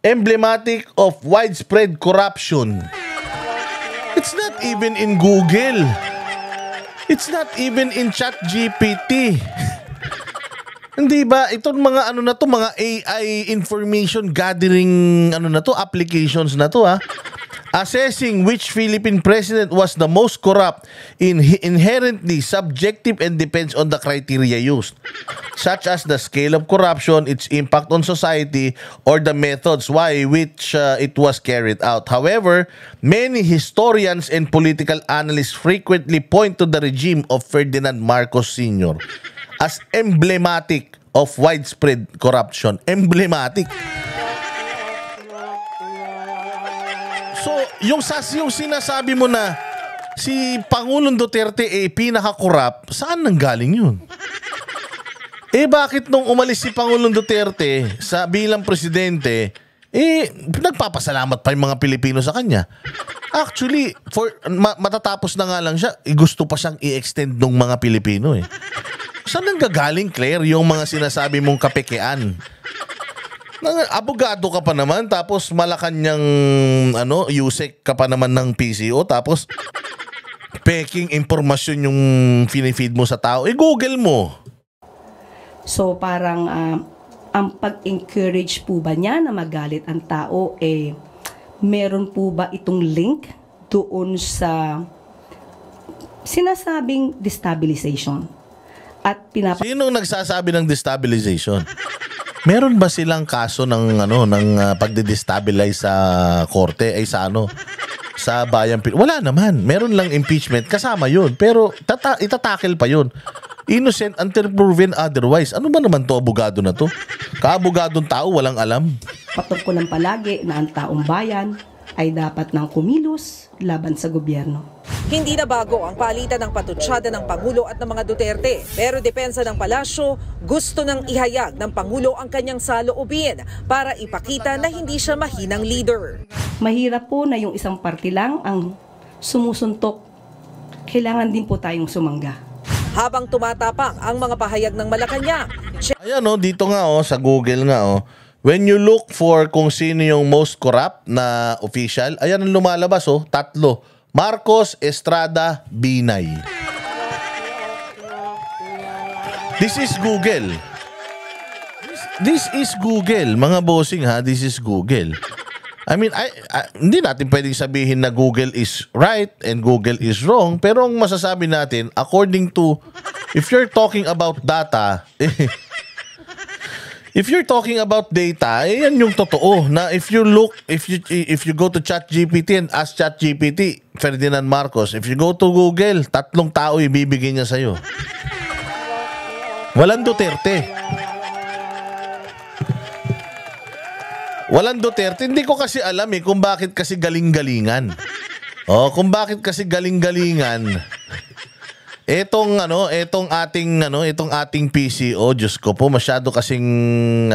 emblematic of widespread corruption. It's not even in Google. It's not even in ChatGPT. Hindi ba itong mga mga AI information gathering applications na to Assessing which Philippine president was the most corrupt inherently subjective and depends on the criteria used, such as the scale of corruption, its impact on society, or the methods which it was carried out. However, many historians and political analysts frequently point to the regime of Ferdinand Marcos Sr. as emblematic of widespread corruption. Emblematic. So, yung sinasabi mo na si Pangulong Duterte pinaka-corrupt, saan nanggaling yun? Bakit nung umalis si Pangulong Duterte bilang presidente, nagpapasalamat pa yung mga Pilipino sa kanya? Actually, matatapos na nga lang siya, gusto pa siyang i-extend ng mga Pilipino Saan nanggagaling, Claire, yung mga sinasabi mong kapekean? Abogado ka pa naman, tapos Malacanang USEC ka pa naman ng PCO, tapos peking impormasyon yung feed mo sa tao. Google mo. So parang ang pag-encourage po ba niya na magalit ang tao, meron po ba itong link doon sa sinasabing destabilization? At Sinong nagsasabi ng destabilization? Meron ba silang kaso ng pagde-destabilize sa korte sa bayan? Wala naman. Meron lang impeachment kasama 'yun, pero itatakil pa 'yun. Innocent until proven otherwise. Ano ba naman to abogado na to? Kaabogadong tao walang alam. Patungkulan palagi na ang taong bayan ay dapat nang kumilos laban sa gobyerno. Hindi na bago ang palitan ng patutsada ng Pangulo at ng mga Duterte. Pero depensa ng palasyo, gusto nang ihayag ng Pangulo ang kanyang saloobin para ipakita na hindi siya mahinang leader. Mahirap po na yung isang party lang ang sumusuntok. Kailangan din po tayong sumangga. Habang tumatapang ang mga pahayag ng Malacanang, Ayan dito nga sa Google nga when you look for kung sino yung most corrupt na official, ayan ang lumalabas 3. Marcos, Estrada, Binay. This is Google. This is Google, mga bossing ha. This is Google. I mean, hindi natin pwedeng sabihin na Google is right and Google is wrong. Pero ang masasabi natin, according to, if you're talking about data, if you're talking about data, yan yung totoo. Na if you go to ChatGPT and ask ChatGPT, Ferdinand Marcos, if you go to Google, 3 tao ibibigay niya sa'yo. Walang Duterte. Walang Duterte. Hindi ko kasi alam kung bakit kasi galing-galingan. Kung bakit kasi galing-galingan. Itong ating PCO, Diyos ko po, masyado kasing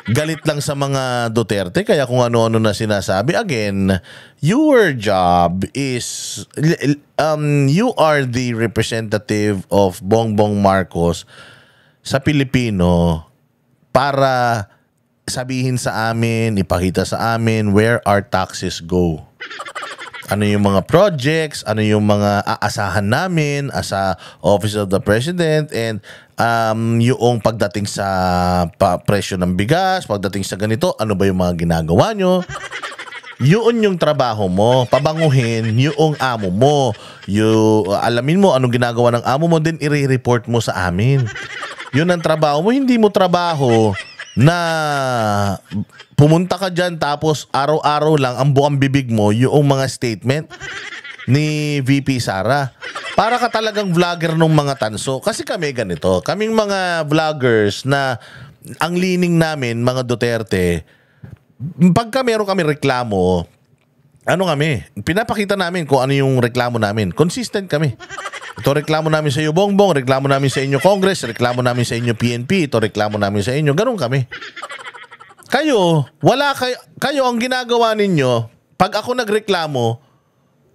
galit lang sa mga Duterte, kaya kung ano-ano na sinasabi. Again, your job is you are the representative of Bongbong Marcos sa Pilipino para sabihin sa amin, ipakita sa amin where our taxes go. Ano yung mga projects, ano yung mga aasahan namin as a Office of the President, and yung pagdating sa presyo ng bigas, pagdating sa ganito, ano ba yung mga ginagawa nyo? Yun yung trabaho mo, pabanguhin yung amo mo. Alamin mo anong ginagawa ng amo mo, then i-report mo sa amin. Yun ang trabaho mo, hindi mo trabaho na pumunta ka dyan tapos araw-araw lang ang buong bibig mo yung mga statement ni VP Sara. Para ka talagang vlogger ng mga tanso. Kasi kami ganito, kaming mga vloggers na ang lining namin, mga Duterte, pagka meron kami reklamo, pinapakita namin kung ano yung reklamo namin. Consistent kami. Ito reklamo namin sa iyo, Bongbong. Reklamo namin sa inyo, Congress. Reklamo namin sa inyo, PNP. Ito reklamo namin sa inyo. Ganun kami. Kayo ang ginagawa ninyo, pag ako nagreklamo,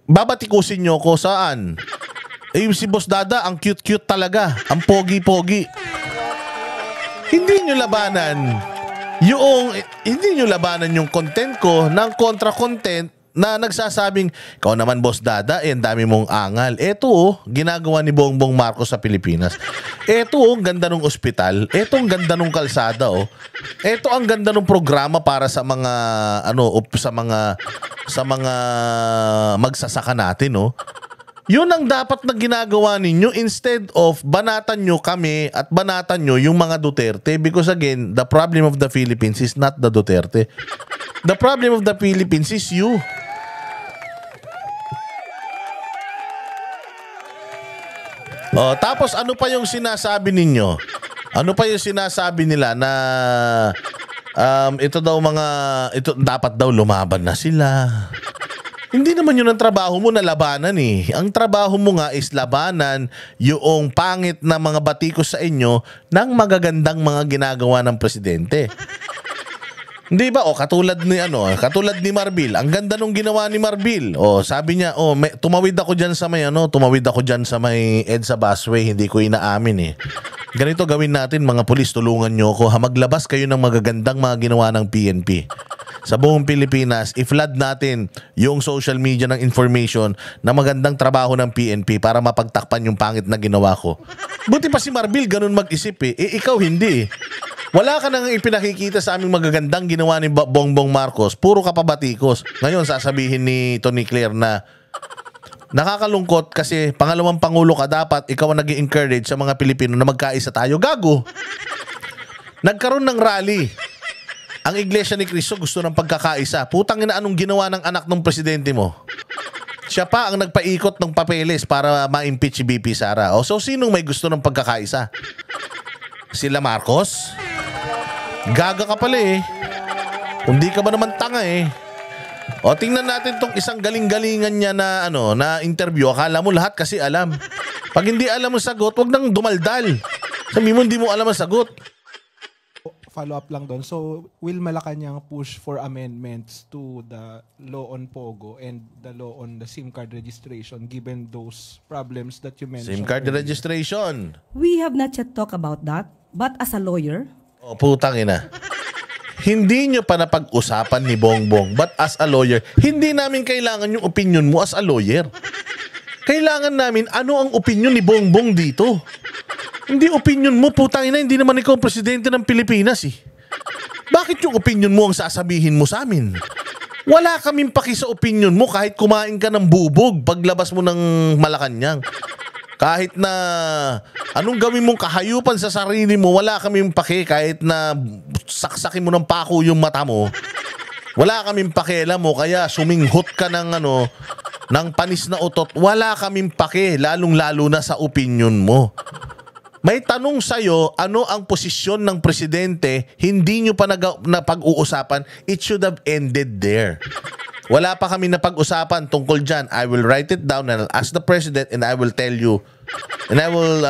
babatikusin nyo ko saan? Si Boss Dada, ang cute-cute talaga. Ang pogi-pogi. Hindi nyo labanan yung content ko ng kontra-content na nagsasabing, ikaw naman Boss Dada, ang dami mong angal. Ito ginagawa ni Bongbong Marcos sa Pilipinas. Ito ang ganda ng ospital. Ito ang ganda ng kalsada. Ito ang ganda ng programa para sa mga sa mga magsasaka natin. Yun ang dapat na ginagawa ninyo instead of banatan nyo kami at banatan nyo yung mga Duterte, because again, the problem of the Philippines is not the Duterte. The problem of the Philippines is you. Tapos ano pa yung sinasabi ninyo? Ano pa yung sinasabi nila na ito dapat daw lumaban na sila. Hindi naman yun ang trabaho mo na labanan Ang trabaho mo nga is labanan yung pangit na mga batikos sa inyo ng magagandang mga ginagawa ng presidente. Hindi ba? Katulad ni Marbil. Ang ganda nung ginawa ni Marbil. Sabi niya, tumawid ako diyan sa may EDSA busway, hindi ko inaamin Ganito gawin natin, mga pulis, tulungan niyo ako. Maglabas kayo ng magagandang mga ginawa ng PNP. Sa buong Pilipinas, i-flood natin yung social media ng information na magandang trabaho ng PNP para mapagtakpan yung pangit na ginawa ko. Buti pa si Marbil ganun mag-isip ikaw hindi Wala ka nang ipinakikita sa aming magagandang ginawa ni Bongbong Marcos. Puro ka pabatikos. Ngayon sasabihin ni Tony Claire na nakakalungkot kasi pangalawang pangulo ka, dapat ikaw ang nag-i-encourage sa mga Pilipino na magkaisa tayo. Gago! Nagkaroon ng rally. Ang Iglesia ni Cristo gusto ng pagkakaisa. Putang ina, anong ginawa ng anak ng presidente mo? Siya pa ang nagpaikot ng papeles para ma-impeach si BP Sara. So sinong may gusto ng pagkakaisa? Sila Marcos? Gaga ka pala Hindi ka ba naman tanga tingnan natin tong isang galing-galingan niya na na interview. Akala mo lahat kasi alam. Pag hindi alam ang sagot, wag nang dumaldal. Sabi mo hindi mo alam ang sagot. follow-up lang doon. So, will Malacanang push for amendments to the law on POGO and the law on the SIM card registration given those problems that you mentioned? SIM card earlier? registration. We have not yet talked about that, but as a lawyer, O, putang ina. Hindi nyo pa napag-usapan ni Bongbong. But as a lawyer, hindi namin kailangan yung opinion mo as a lawyer. Kailangan namin ano ang opinion ni Bongbong dito. Hindi opinion mo, putang ina, hindi naman ikaw ang presidente ng Pilipinas eh. Bakit yung opinion mo ang sasabihin mo sa amin? Wala kaming paki sa opinion mo kahit kumain ka ng bubog paglabas mo ng Malacanang. Kahit na anong gawin mong kahayupan sa sarili mo, wala kaming paki kahit na saksakin mo ng pako yung mata mo. Wala kaming pakialam mo kaya suminghot ka ng ng panis na utot. Wala kaming paki, lalong-lalo na sa opinion mo. May tanong sa'yo, ano ang posisyon ng presidente, hindi nyo pa napag-uusapan, it should have ended there. Wala pa kami napag-usapan tungkol dyan. I will write it down and I'll ask the president and I will tell you. And I will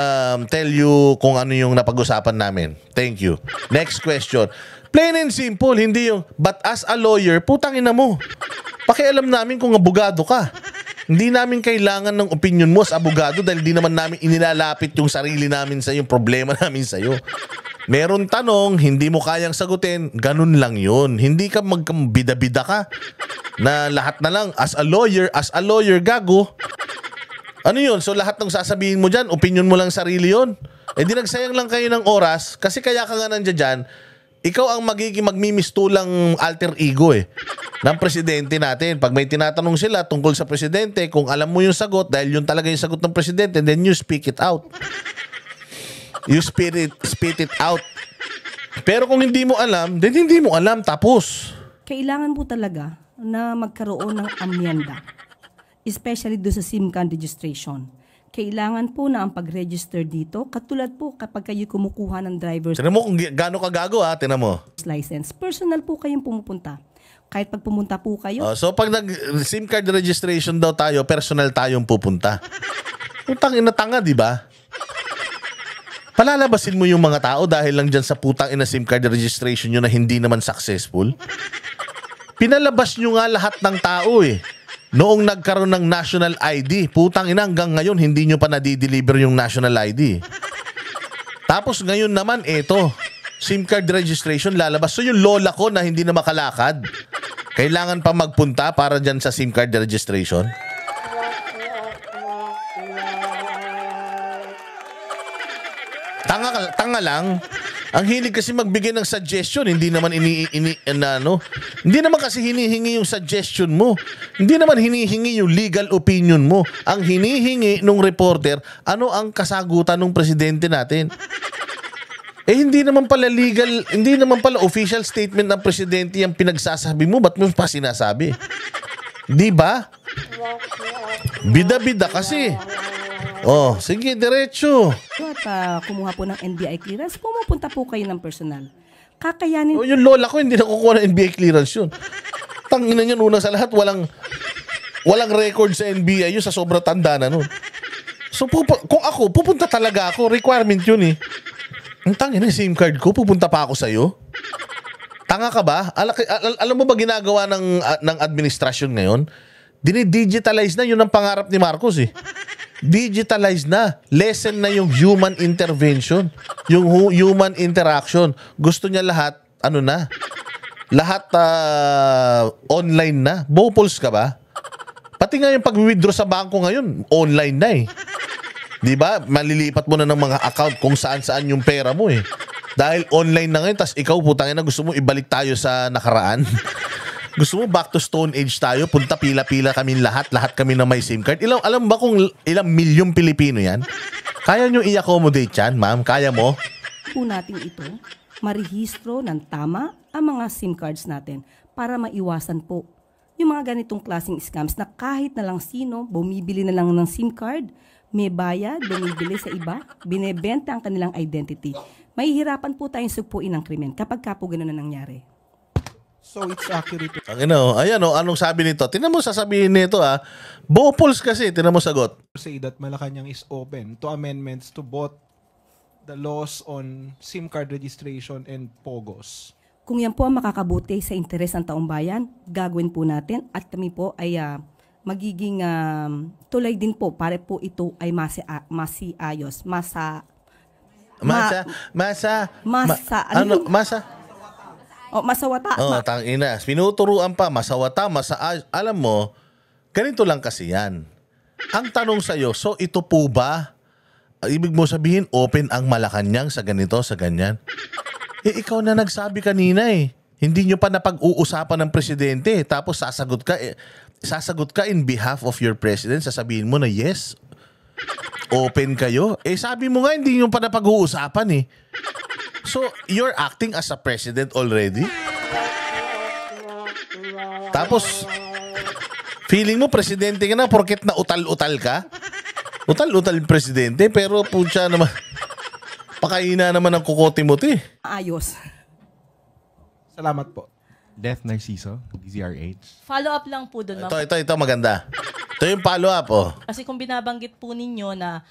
tell you kung ano yung napag-usapan namin. Thank you. Next question. Plain and simple, hindi yung, but as a lawyer, putangin na mo. Pakialam namin kung abogado ka. Hindi namin kailangan ng opinion mo as abogado dahil di naman namin inilalapit yung sarili namin sa yung problema namin sa iyo. Meron tanong, hindi mo kayang sagutin, ganun lang yun. Hindi ka magkambida-bida ka na lahat na lang as a lawyer, gago. Ano yun? So lahat ng sasabihin mo dyan, opinion mo lang sarili yun. Eh di nagsayang lang kayo ng oras kasi kaya ka nga nandiyan dyan, ikaw ang magmimistulang alter ego ng presidente natin. Pag may tinatanong sila tungkol sa presidente, kung alam mo yung sagot, dahil yun talaga yung sagot ng presidente, then you speak it out. You spit it out. Pero kung hindi mo alam, then hindi mo alam, tapos. kailangan po talaga na magkaroon ng amyenda, especially doon sa SIM card registration. Kailangan po na ang pag-register dito, katulad po kapag kayo kumukuha ng driver's Tinan mo kung gaano kagago ha, tinan mo. license. Personal po kayong pumupunta. Kahit pag pumunta po kayo, So pag nag-SIM card registration daw tayo, personal tayong pupunta. Putang ina tanga, di ba? Palalabasin mo yung mga tao dahil lang dyan sa putang ina SIM card registration nyo na hindi naman successful. Pinalabas nyo nga lahat ng tao eh. Noong nagkaroon ng national ID, putang ina hanggang ngayon hindi nyo pa nadideliver yung national ID. Tapos ngayon naman eto, SIM card registration lalabas. So yung lola ko na hindi na makalakad, kailangan pa magpunta para dyan sa SIM card registration. Tanga lang. Ang hilig kasi magbigay ng suggestion, hindi naman hindi naman kasi hinihingi yung suggestion mo. Hindi naman hinihingi yung legal opinion mo. Ang hinihingi nung reporter, ano ang kasagutan ng presidente natin? Hindi naman pala legal, hindi naman pala official statement ng presidente yung pinagsasabi mo, ba't mo pa sinasabi? Di ba? Bida-bida kasi. Oh, sige, diretso. at kumuha po ng NBI clearance, pumupunta po kayo ng personal. Kakayanin Yung lola ko hindi nakukuha ng NBI clearance yun. Tangina niyan, una sa lahat, walang record sa NBI yun, sa sobra tanda na nun. So, kung ako, pupunta talaga ako. Requirement yun eh. Ang tangina, SIM card ko, pupunta pa ako sa'yo. Tanga ka ba? Alam mo ba ginagawa ng administrasyon ngayon? Dinidigitalize na, yun ang pangarap ni Marcos eh. Digitalize na. Lessen na yung human intervention. Yung human interaction. Gusto niya lahat, lahat online na. Bopols ka ba? Pati nga yung pag-withdraw sa bangko ngayon, online na eh. Di ba? Malilipat mo na ng mga account kung saan-saan yung pera mo eh. Dahil online na ngayon, tas ikaw putangin na gusto mo ibalik tayo sa nakaraan. Gusto mo back to Stone Age tayo, punta pila-pila kami lahat kami na may SIM card. Alam ba kung ilang milyong Pilipino yan? Kaya nyo i-accommodate yan, ma'am? Kaya mo? po natin ito, marehistro ng tama ang mga SIM cards natin para maiwasan po yung mga ganitong klaseng scams na kahit na lang sino, bumibili na lang ng SIM card, may bayad, bumibili sa iba, binebenta ang kanilang identity. Mahihirapan po tayong sugpuin ng krimen kapag po ganun na nangyari. So it's accurate to Ayan anong sabi nito? Tingnan mo sasabihin nito Bopols kasi, tingnan mo sagot. say that Malacanang is open to amendments to both the laws on SIM card registration and POGOs. Kung yan po ang makakabuti sa interes ng taong bayan, gagawin po natin at kami po ay magiging tulay din po para po ito ay masiayos. Masa masawata. Tangina. Pinuturuan pa, masawata, alam mo, ganito lang kasi yan. Ang tanong sa'yo, so ito po ba, ibig mo sabihin, open ang Malacanang sa ganito, sa ganyan? Ikaw na nagsabi kanina eh. Hindi nyo pa napag-uusapan ng presidente. Tapos sasagot ka in behalf of your president. Sasabihin mo na yes, open kayo. Sabi mo nga, hindi nyo pa napag-uusapan eh. So, you're acting as a president already? Tapos, feeling mo presidente ka na porket na utal-utal ka? Utal-utal presidente, pero pucha naman, pakaina naman ang kukote-mote. Ayos. Salamat po. Death Narciso, DZRH. Follow-up lang po dun, ma'am. Ito maganda. Ito yung follow-up, oh. Kasi kung binabanggit po ninyo na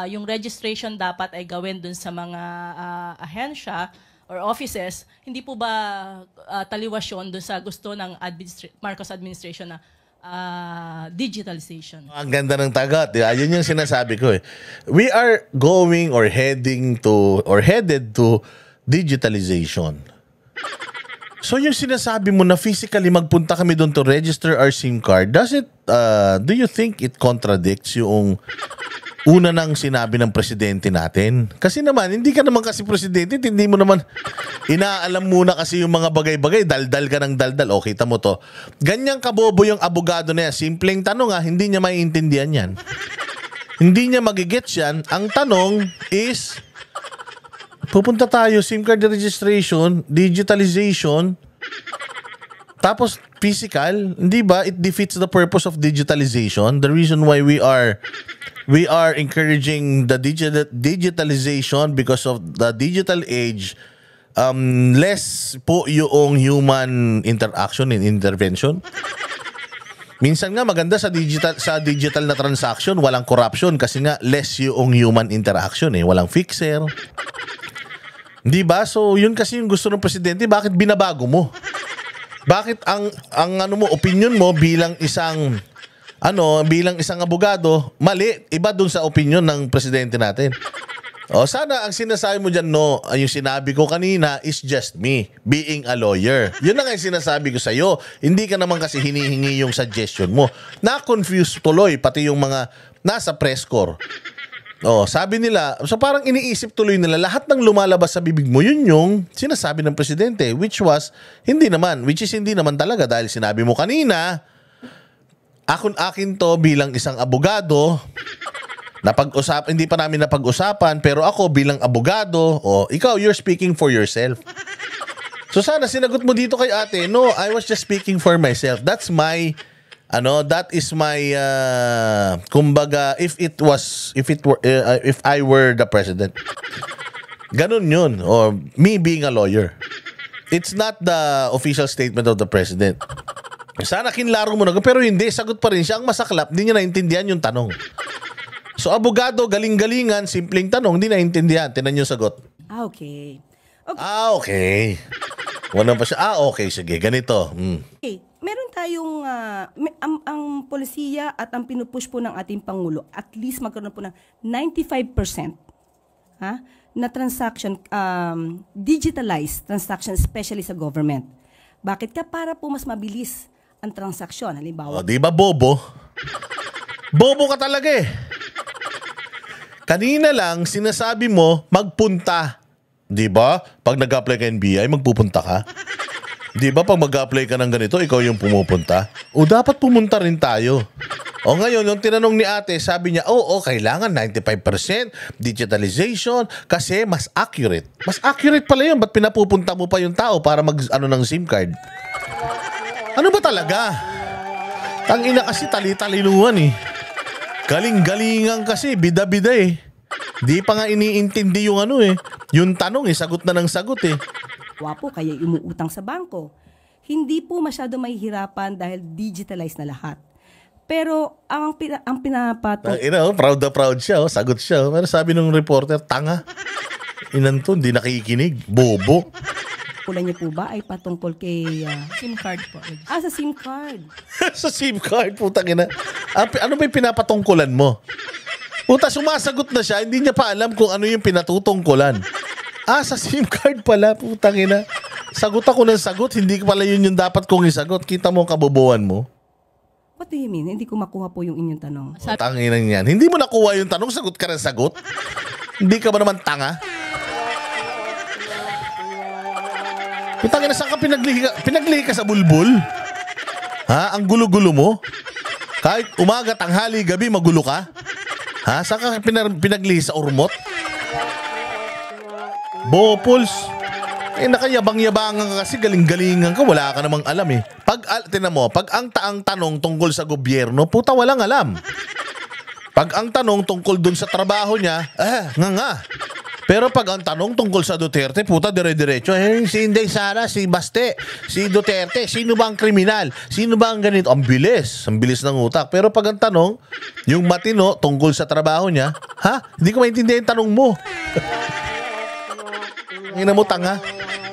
yung registration dapat ay gawin dun sa mga ahensya or offices, hindi po ba taliwas yun dun sa gusto ng Marcos administration na digitalization? Ang ganda ng tagot. Yun yung sinasabi ko eh. We are going or headed to digitalization. So yung sinasabi mo na physically magpunta kami doon to register our SIM card, do you think it contradicts yung una nang sinabi ng presidente natin? Kasi naman, hindi ka naman kasi presidente, hindi mo naman inaalam muna kasi yung mga bagay-bagay, daldal ka ng daldal. O, kita mo to. Ganyang kabobo yung abogado na yan. Simpleng tanong hindi niya maiintindihan yan. Hindi niya magigets yan. Ang tanong is, pupunta tayo, SIM card registration, digitalization, tapos physical, hindi ba? It defeats the purpose of digitalization. The reason why we are encouraging the digitalization because of the digital age, less po yung human interaction and intervention. Minsan nga maganda sa digital na transaction, walang corruption kasi nga less yung human interaction walang fixer. Di ba? So yun kasi yung gusto ng presidente, bakit binabago mo? Bakit ang opinion mo bilang isang abogado, mali, iba dun sa opinion ng presidente natin. Sana ang sinasabi mo dyan, yung sinabi ko kanina is just me being a lawyer. Yun na nga yung sinasabi ko sa'yo. Hindi ka naman kasi hinihingi yung suggestion mo. Na-confuse tuloy, pati yung mga nasa press corps. Sabi nila, so parang iniisip tuloy nila, lahat ng lumalabas sa bibig mo, yun yung sinasabi ng presidente, which is hindi naman talaga dahil sinabi mo kanina, akin to bilang isang abogado, hindi pa namin napag-usapan, pero ako bilang abogado, ikaw, you're speaking for yourself. So sana sinagot mo dito kay ate, no, I was just speaking for myself. That is my kumbaga, if I were the president. Ganun yun, or me being a lawyer. It's not the official statement of the president. Sana kinlaro mo na, pero hindi, sagot pa rin siya. Ang masaklap, hindi niya naintindihan yung tanong. So, abogado, galing-galingan, simpleng tanong, hindi naintindihan. Tinan yung sagot. Okay. Okay. Wala pa siya. Okay, sige, ganito. Okay. Meron tayong, ang polisiya at ang pinupush po ng ating Pangulo, at least magkaroon po ng 95% na transaction, digitalized transaction, especially sa government. Bakit ka? Para po mas mabilis ang transaksyon. Halimbawa. Di ba bobo? Bobo ka talaga eh. Kanina lang, sinasabi mo, magpunta. Di ba? Pag nag-apply ka NBI, magpupunta ka. Di ba? Pag mag-apply ka ng ganito, ikaw yung pumupunta. Dapat pumunta rin tayo. Ngayon, yung tinanong ni ate, sabi niya, kailangan 95% digitalization kasi mas accurate. Mas accurate pala yun. Ba't pinapupunta mo pa yung tao para ng SIM card? Ano ba talaga? Tangina kasi tali-talinuhan eh. Galing-galingan kasi, bida-bida eh. Di pa nga iniintindi yung yung tanong sagot na ng sagot eh. Wapo, kaya umuutang sa bangko. Hindi po masyado mahihirapan dahil digitalized na lahat. Pero ang pinapato... Proud na proud siya. Sagot siya. Pero sabi ng reporter, tanga. Inan to, hindi nakikinig. Bobo. Kulan niyo po ba ay patungkol kay... SIM card po. sa SIM card. Sa SIM card, putang ina. Ano ba yung pinapatungkulan mo? Puta, sumasagot na siya, hindi niya pa alam kung ano yung pinatutungkulan. Sa SIM card pala, putang ina. Sagot ako ng sagot, hindi pala yun yung dapat kong isagot. Kita mo ang kabobohan mo. What do you mean? Hindi ko makuha po yung inyong tanong. Putang ina yan. Hindi mo nakuha yung tanong, sagot ka ng sagot. Hindi ka ba naman tanga? Putang ina, saan ka pinaglihi ka sa bulbul? Ha? Ang gulo-gulo mo? Kahit umaga, tanghali, gabi, magulo ka? Ha? Saan ka pinaglihi sa urmot? Bopols. Nakayabang-yabangan ka kasi, galing-galingan ka, wala ka namang alam eh. Tinan mo, pag ang tanong tungkol sa gobyerno, puta walang alam. Pag ang tanong tungkol dun sa trabaho niya, nga. Pero pag ang tanong tungkol sa Duterte, puta, dire-diretso. Si Inday Sara, si Baste, si Duterte, sino ba ang kriminal? Sino ba ang ganito? Ang bilis ng utak. Pero pag ang tanong, yung matino tungkol sa trabaho niya, hindi ko maintindihan yung tanong mo. Ina mo, tanga.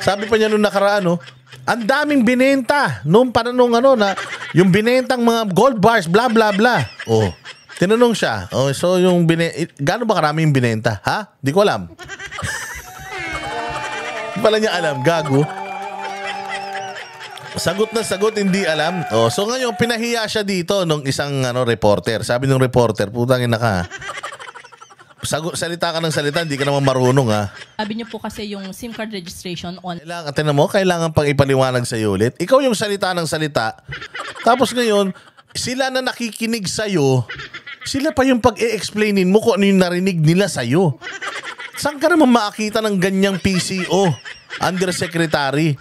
Sabi pa niya nung nakaraan, ang daming binenta. Nung na yung binentang mga gold bars, bla bla bla. Tinanong siya, so yung gaano ba karami yung binenta? Di ko alam. Hindi pala niya alam, gago. Sagot na sagot, hindi alam. So ngayon, pinahiya siya dito nung isang reporter. Sabi nung reporter, putang ina ka. Salita ka ng salita, hindi ka naman marunong Sabi niyo po kasi yung SIM card registration on. Kailangan pang ipaliwanag sa'yo ulit. Ikaw yung salita ng salita. Tapos ngayon, sila na nakikinig sa'yo, sila pa yung pag-e-explainin mo kung ano yung narinig nila sa'yo. Saan ka naman makakita ng ganyang PCO, undersecretary?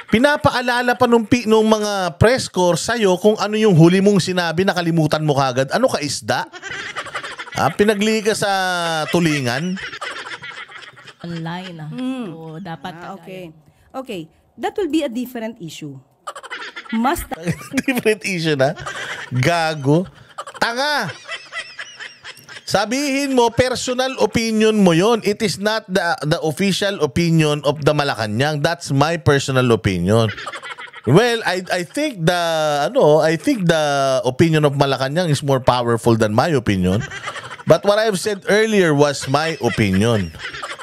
Pinapaalala pa nung mga press corps sa'yo kung ano yung huli mong sinabi, nakalimutan mo kagad. Ano ka, isda? Pinaglihi ka sa tulingan? Online. So, dapat Okay. That will be a different issue. Different issue na? Gago. Tanga. Sabihin mo, personal opinion mo yon. It is not the official opinion of the Malacanang. That's my personal opinion. Well, I think the opinion of Malacanang is more powerful than my opinion. But what I've said earlier was my opinion.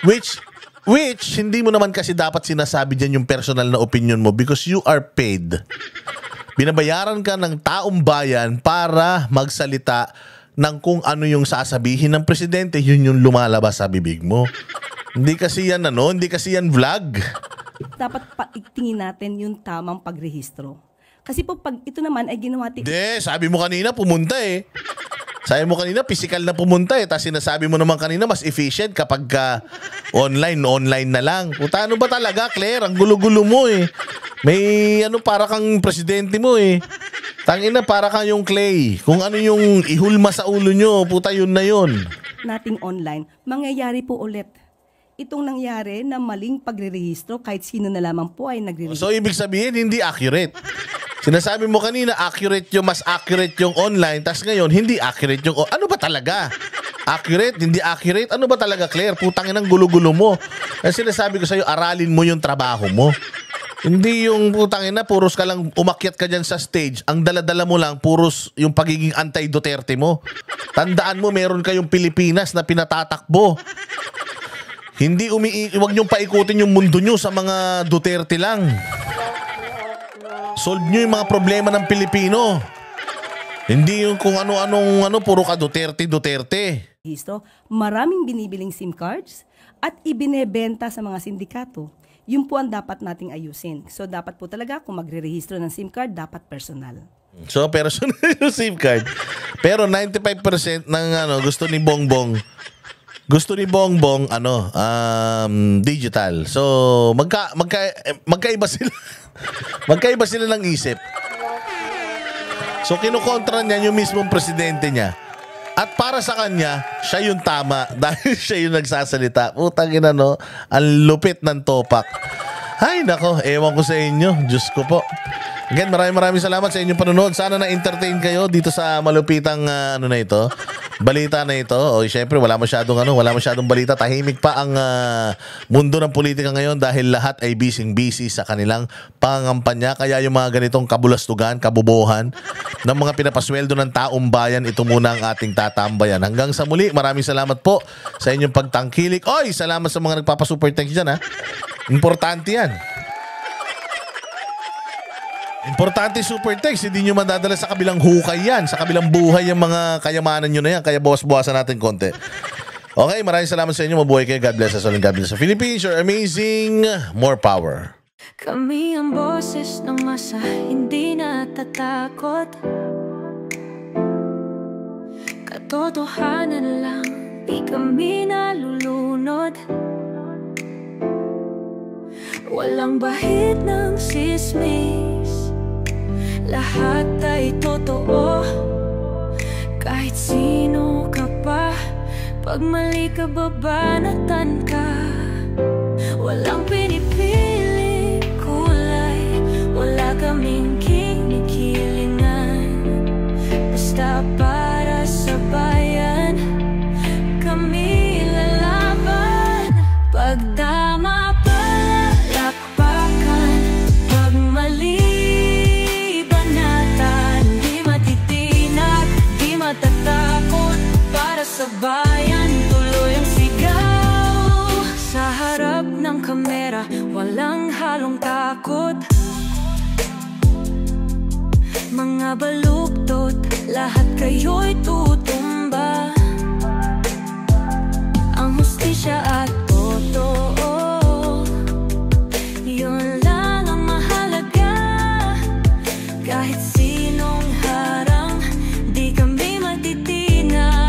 Which hindi mo naman kasi dapat sinasabi dyan yung personal na opinion mo because you are paid. Binabayaran ka ng taong bayan para magsalita ng kung ano yung sasabihin ng presidente, yun yung lumalabas sa bibig mo. Hindi kasi yan vlog. Dapat paigtingin natin yung tamang pagrehistro. Kasi po pag ito naman ay ginawa... Sabi mo kanina pumunta eh. Sabi mo kanina physical na pumunta eh. Tapos sinasabi mo naman kanina mas efficient kapag online na lang. Puta, ano ba talaga, Claire? Ang gulo-gulo mo eh. May para kang presidente mo eh. Tangina, para kang yung Clay. Kung ano yung ihulma sa ulo nyo, puta, yun na yun. Nating online, mangyayari po ulit. Itong nangyari na maling pagrerehistro kahit sino na lamang po ay nagre-rehistro. So, ibig sabihin, hindi accurate. Sinasabi mo kanina, mas accurate yung online, tas ngayon, hindi accurate yung... Ano ba talaga? Accurate? Hindi accurate? Ano ba talaga, Claire? Putangin ang gulo-gulo mo. Kasi sinasabi ko sa'yo, aralin mo yung trabaho mo. Hindi yung putangin na, puros ka lang, umakyat ka dyan sa stage. Ang dala-dala mo lang, puros yung pagiging anti-Duterte mo. Tandaan mo, meron kayong Pilipinas na pinatatakbo. Huwag niyong paikutin yung mundo niyo sa mga Duterte lang. Solve niyo yung mga problema ng Pilipino. Hindi yung kung ano-anong puro ka Duterte. Maraming binibiling SIM cards at ibinebenta sa mga sindikato. Yun po ang dapat nating ayusin. So dapat po talaga kung magre-rehistro ng SIM card, dapat personal. So personal yung SIM card. Pero 95% ng gusto ni Bongbong digital. So magkaiba sila. Magkaiba sila ng isip. So kinukontra niya yung mismong presidente niya. At para sa kanya, siya yung tama dahil siya yung nagsasalita. Putang ina, ang lupit ng topak. Ay nako, ewan ko sa inyo. Diyos ko po. Again, maraming salamat sa inyong panonood. Sana na-entertain kayo dito sa malupitang na ito. balita na ito. O syempre wala masyadong balita. Tahimik pa ang mundo ng politika ngayon dahil lahat ay busy sa kanilang pangangampanya. Kaya yung mga ganitong kabulastugan, kabubuhan ng mga pinapasweldo ng taong bayan, ito muna ang ating tatambayan. Hanggang sa muli, maraming salamat po sa inyong pagtangkilik. Oy, salamat sa mga nagpapasuper thanks dyan, ha. Importante yan. Importante super text, hindi nyo madadala sa kabilang hukay yan, sa kabilang buhay yung mga kayamanan nyo na yan, kaya bawas-bawasan natin konti. Okay, maraming salamat sa inyo, mabuhay kayo, God bless us all, God bless the Philippines, you're amazing, more power. Kami ang boses ng masa, hindi natatakot. Katotohanan lang, di kami nalulunod. Walang bahid ng sismis, lahat ay totoo. Kahit sino ka pa, pag mali ka babanatan ka. Walang pinipiling kulay, wala kaming kinikilingan. Basta para sa bayan, kami lalaban. Pag tama palakpakan, pag mali matatakot. Para sa bayan, tuloy ang sigaw. Sa harap ng kamera, walang halong takot. Mga baluktot, lahat kayo'y tutumba. Ang hustisya at totoo, yun lang ang mahalaga. Kahit sinong harang, di kami matitinag.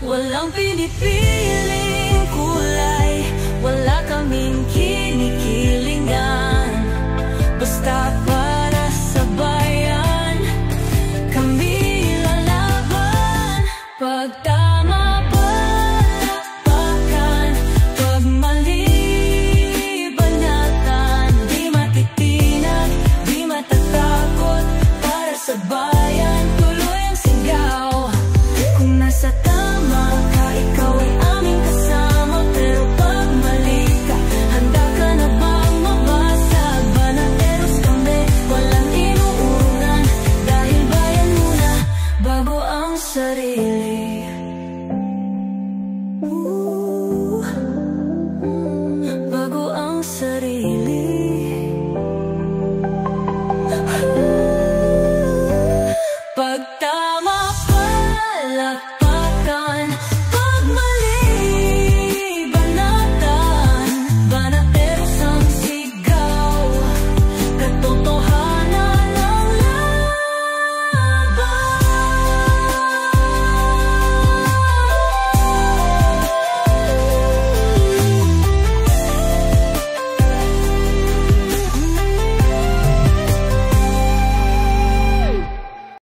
Walang pinipiling kulay, wala kaming kinikilingan. Basta para sa bayan, kami lalaban. Pag